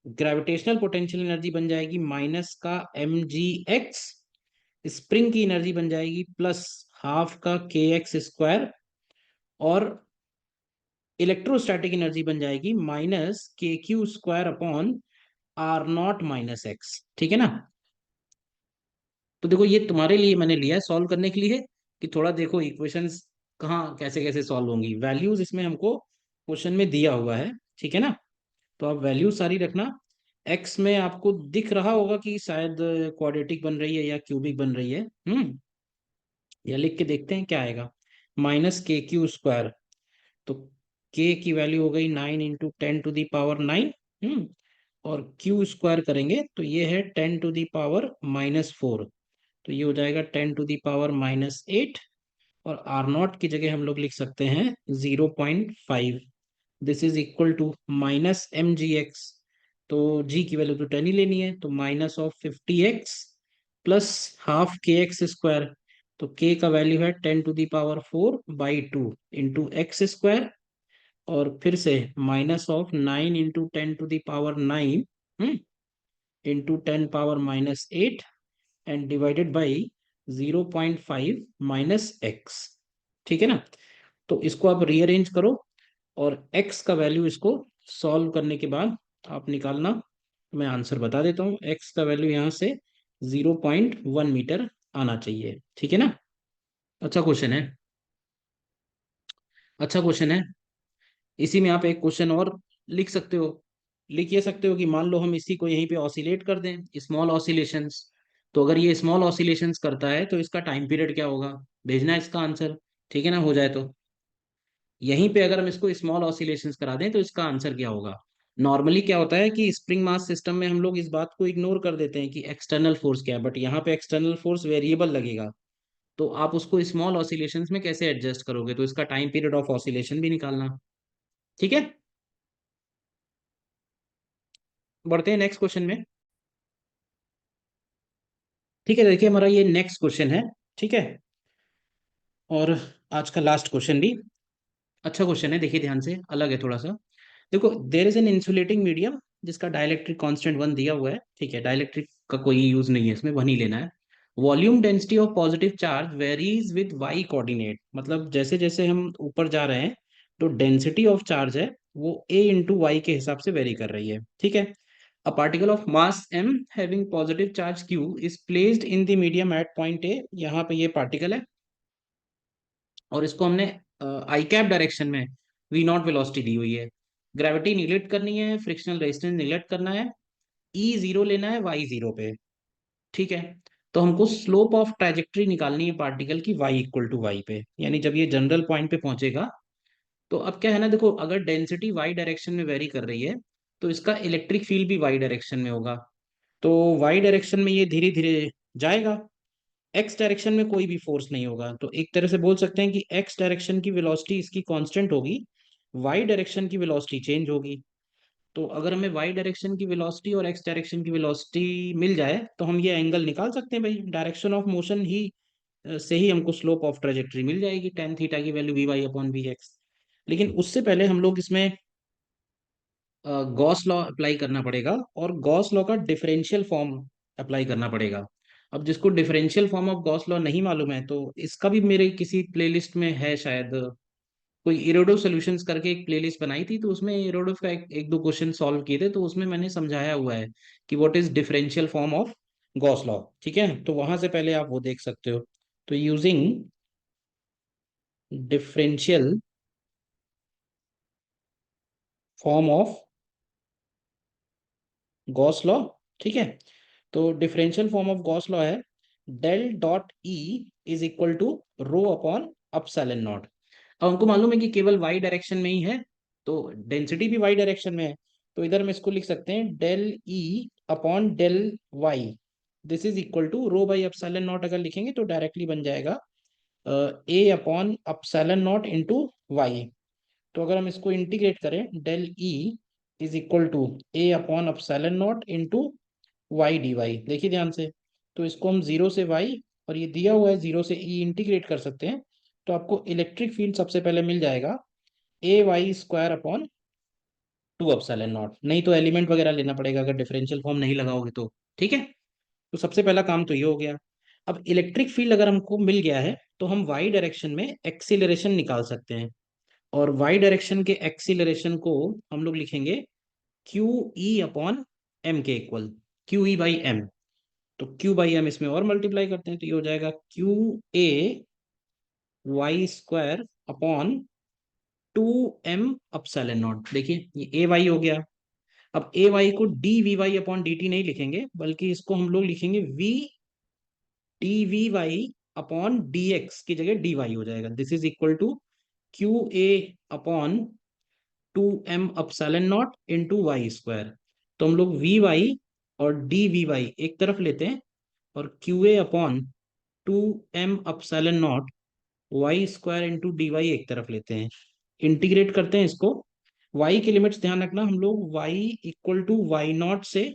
ग्रेविटेशनल पोटेंशियल एनर्जी बन जाएगी माइनस का mgx, स्प्रिंग की एनर्जी बन जाएगी प्लस हाफ का kx स्क्वायर, और इलेक्ट्रोस्टैटिक एनर्जी बन जाएगी minus k q square upon r0 - x, ठीक है ना। तो देखो ये तुम्हारे लिए मैंने लिया है सॉल्व करने के लिए, कि थोड़ा देखो इक्वेशंस कहाँ कैसे कैसे सॉल्व होंगी। वैल्यूज इसमें हमको क्वेश्चन में दिया हुआ है, ठीक है ना। तो आप वैल्यू सारी रखना। एक्स में आपको दिख रहा होगा कि शायद क्वाड्रेटिक बन रही है या क्यूबिक बन रही है। या लिख के देखते हैं क्या आएगा। -KQ²। तो k की वैल्यू हो गई 9 × 10⁻⁹ और क्यू स्क्वायर करेंगे तो ये है 10⁻⁻⁴। तो ये हो जाएगा 10⁻⁻8। और R0 की जगह हम लोग लिख सकते हैं 0.5। This is equal to -mgx। तो g की वैल्यू तो 10 ही लेनी है, तो -50x प्लस ½ kx²। तो k का वैल्यू है 10⁻⁴/2 इंटू x²। और फिर से -9 × 10⁻⁹ into 10⁻⁻8 and divided by 0.5 -x। ठीक है ना। तो इसको आप रीअरेंज करो और x का वैल्यू इसको सॉल्व करने के बाद आप निकालना। मैं आंसर बता देता हूँ। x का वैल्यू यहाँ से 0.1 मीटर आना चाहिए, ठीक है ना। अच्छा क्वेश्चन है, अच्छा क्वेश्चन है। इसी में आप एक क्वेश्चन और लिख सकते हो। लिख ये सकते हो कि मान लो हम इसी को यहीं पे ऑसिलेट कर दें, स्मॉल ऑसिलेशंस। तो अगर ये स्मॉल ऑसिलेशंस करता है तो इसका टाइम पीरियड क्या होगा, भेजना है इसका आंसर। ठीक है ना, हो जाए तो यहीं पे अगर हम इसको स्मॉल ऑसिलेशंस करा दें तो इसका आंसर क्या होगा। नॉर्मली क्या होता है कि स्प्रिंग मास सिस्टम में हम लोग इस बात को इग्नोर कर देते हैं कि एक्सटर्नल फोर्स क्या है, बट यहाँ पे एक्सटर्नल फोर्स वेरिएबल लगेगा। तो आप उसको स्मॉल ऑसिलेशंस में कैसे एडजस्ट करोगे, तो इसका टाइम पीरियड ऑफ ऑसिलेशन भी निकालना। ठीक है, बढ़ते हैं नेक्स्ट क्वेश्चन में। ठीक है, देखिए हमारा ये नेक्स्ट क्वेश्चन है। ठीक है, और आज का लास्ट क्वेश्चन भी अच्छा क्वेश्चन है। देखिए ध्यान से, अलग है थोड़ा सा। देखो, there is an insulating medium जिसका डाइलेक्ट्रिक कांस्टेंट 1 दिया हुआ है। ठीक है, डाइलेक्ट्रिक का कोई यूज नहीं है इसमें, 1 ही लेना है। Volume density of positive charge varies with Y coordinate. मतलब जैसे जैसे हम ऊपर जा रहे हैं तो डेंसिटी ऑफ चार्ज है वो a × y के हिसाब से वेरी कर रही है। ठीक है। A particle of mass m having positive charge q is placed in the medium at point A। यहाँ पे ये पार्टिकल है और इसको हमने आई कैप डायरेक्शन में v0 वेलोसिटी दी हुई है। ग्रेविटी निगलेक्ट करनी है, फ्रिक्शनल रेजिस्टेंस निगलेक्ट करना है, E0 लेना है y0 पे। ठीक है। तो हमको स्लोप ऑफ ट्रैजेक्टरी निकालनी है पार्टिकल की y = y पे, यानी जब ये जनरल पॉइंट पे पहुंचेगा। तो अब क्या है ना, देखो अगर डेंसिटी y डायरेक्शन में वेरी कर रही है तो इसका इलेक्ट्रिक फील्ड भी y डायरेक्शन में होगा। तो y डायरेक्शन में ये धीरे धीरे जाएगा। x डायरेक्शन में कोई भी फोर्स नहीं होगा, तो एक तरह से बोल सकते हैं कि x डायरेक्शन की वेलोसिटी इसकी कांस्टेंट होगी, y डायरेक्शन की वेलोसिटी चेंज होगी। तो अगर हमें y डायरेक्शन की वेलोसिटी और x डायरेक्शन की वेलोसिटी मिल जाए तो हम ये एंगल निकाल सकते हैं भाई। डायरेक्शन ऑफ मोशन ही से ही हमको स्लोप ऑफ ट्रेजेक्टरी मिल जाएगी, tan थीटा की वैल्यू Vy/Vx। लेकिन उससे पहले हम लोग इसमें गॉस लॉ अप्लाई करना पड़ेगा और गॉस लॉ का डिफरेंशियल फॉर्म अप्लाई करना पड़ेगा। अब जिसको differential form of Gauss law नहीं मालूम है तो इसका भी मेरे किसी प्लेलिस्ट में है शायद। कोई इरोडो सॉल्यूशंस करके एक प्लेलिस्ट बनाई थी, तो उसमें इरोडो का एक दो क्वेश्चन सॉल्व किए थे, तो उसमें मैंने समझाया हुआ है कि what is differential form of Gauss law. ठीक है, तो वहां से पहले आप वो देख सकते हो। तो using differential form of Gauss law. ठीक है, तो differential form of Gauss law है del dot E is equal to rho upon epsilon naught. अब हमको मालूम है कि केवल वाई डायरेक्शन में ही है, तो डेंसिटी भी वाई डायरेक्शन में है। तो इधर हम इसको लिख सकते हैं del E upon del Y. This is equal to rho by epsilon naught. अगर लिखेंगे तो डायरेक्टली बन जाएगा A upon epsilon naught into Y. तो अगर हम इसको इंटीग्रेट करें, del E is equal to A upon epsilon naught into Y D Y. देखिए ध्यान से, तो इसको हम जीरो से वाई और ये दिया हुआ है जीरो से ई इंटीग्रेट कर सकते हैं। तो आपको इलेक्ट्रिक फील्ड सबसे पहले मिल जाएगा AY² अपॉन 2 एप्सिलॉन नॉट। नहीं तो एलिमेंट वगैरह लेना पड़ेगा अगर डिफरेंशियल फॉर्म नहीं लगाओगे तो। ठीक है, तो सबसे पहला काम तो ये हो गया। अब इलेक्ट्रिक फील्ड अगर हमको मिल गया है तो हम वाई डायरेक्शन में एक्सीलरेशन निकाल सकते हैं। और वाई डायरेक्शन के एक्सीलरेशन को हम लोग लिखेंगे QE/m के इक्वल, QE/m। तो Q/m इसमें और मल्टीप्लाई करते हैं तो ये हो जाएगा QA Y square upon 2m epsilon naught. देखिए ये ए वाई हो गया। अब ए वाई को D V Y upon D T नहीं लिखेंगे, बल्कि इसको हम लोग लिखेंगे V D V Y upon D X की जगह डी वाई हो जाएगा। This is equal to Q A upon 2m epsilon naught into Y square. तो हम लोग वी वाई और डी वी वाई एक तरफ लेते हैं, और Q A upon 2m epsilon naught Y square into D Y एक तरफ लेते हैं। इंटीग्रेट करते हैं इसको। वाई की लिमिट्स ध्यान रखना, हम लोग Y equal to Y naught से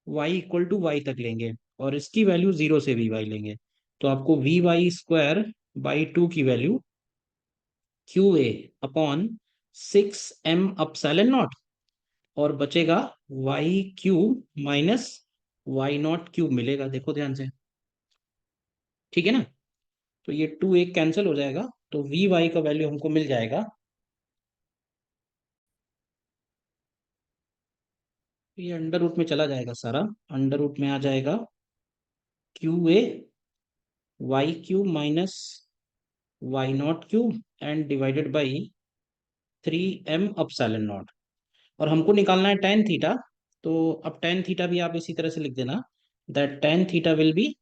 वाई इक्वल टू वाई तक लेंगे, और इसकी वैल्यू जीरो से वी वाई लेंगे। तो आपको V Y square by two की value Q A upon 6m epsilon naught, और बचेगा Y cube minus Y naught cube मिलेगा। देखो ध्यान से, ठीक है ना। तो ये टू एक कैंसिल हो जाएगा, तो वी वाई का वैल्यू हमको मिल जाएगा। ये अंडर रूट में चला जाएगा सारा, अंडर रूट में आ जाएगा Q A Y cube minus Y naught cube and divided by 3m epsilon naught. और हमको निकालना है टेन थीटा। तो अब टेन थीटा भी आप इसी तरह से लिख देना, that tan theta will be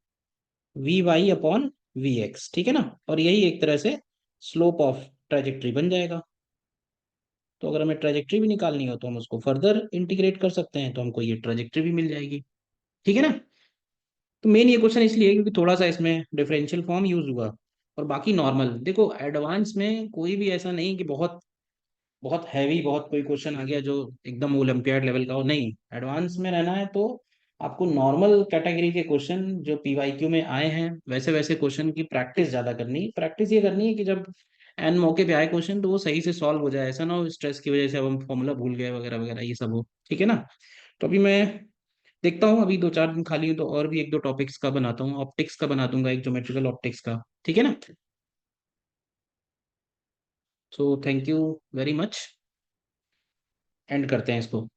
V Y upon V X, ठीक है ना। और यही एक तरह से स्लोप ऑफ ट्रेजेक्ट्री बन जाएगा। तो अगर हमें ट्रेजेक्ट्री भी निकालनी हो तो हम उसको फर्दर इंटीग्रेट कर सकते हैं, तो हमको ये ट्रेजेक्ट्री भी मिल जाएगी, ठीक है ना। तो मेन ये क्वेश्चन इसलिए है क्योंकि थोड़ा सा इसमें डिफरेंशियल फॉर्म यूज हुआ, और बाकी नॉर्मल। देखो एडवांस में कोई भी ऐसा नहीं कि बहुत बहुत हैवी बहुत कोई क्वेश्चन आ गया जो एकदम ओलंपियाड लेवल का हो, नहीं। एडवांस में रहना है तो आपको नॉर्मल कैटेगरी के क्वेश्चन जो पीवाईक्यू में आए हैं वैसे वैसे क्वेश्चन की प्रैक्टिस ज्यादा करनी है। प्रैक्टिस ये करनी है कि जब एन मौके पे आए क्वेश्चन तो वो सही से सॉल्व हो जाए, ऐसा ना हो स्ट्रेस की वजह से अब हम फॉर्मूला भूल गए वगैरह वगैरह ये सब हो, ठीक है ना। तो अभी मैं देखता हूँ, अभी 2 4 दिन खाली हूँ तो और भी एक दो टॉपिक्स का बनाता हूँ, ऑप्टिक्स का बना दूंगा, एक ज्योमेट्रिकल ऑप्टिक्स का, ठीक है ना। So thank you very much, and करते हैं इसको।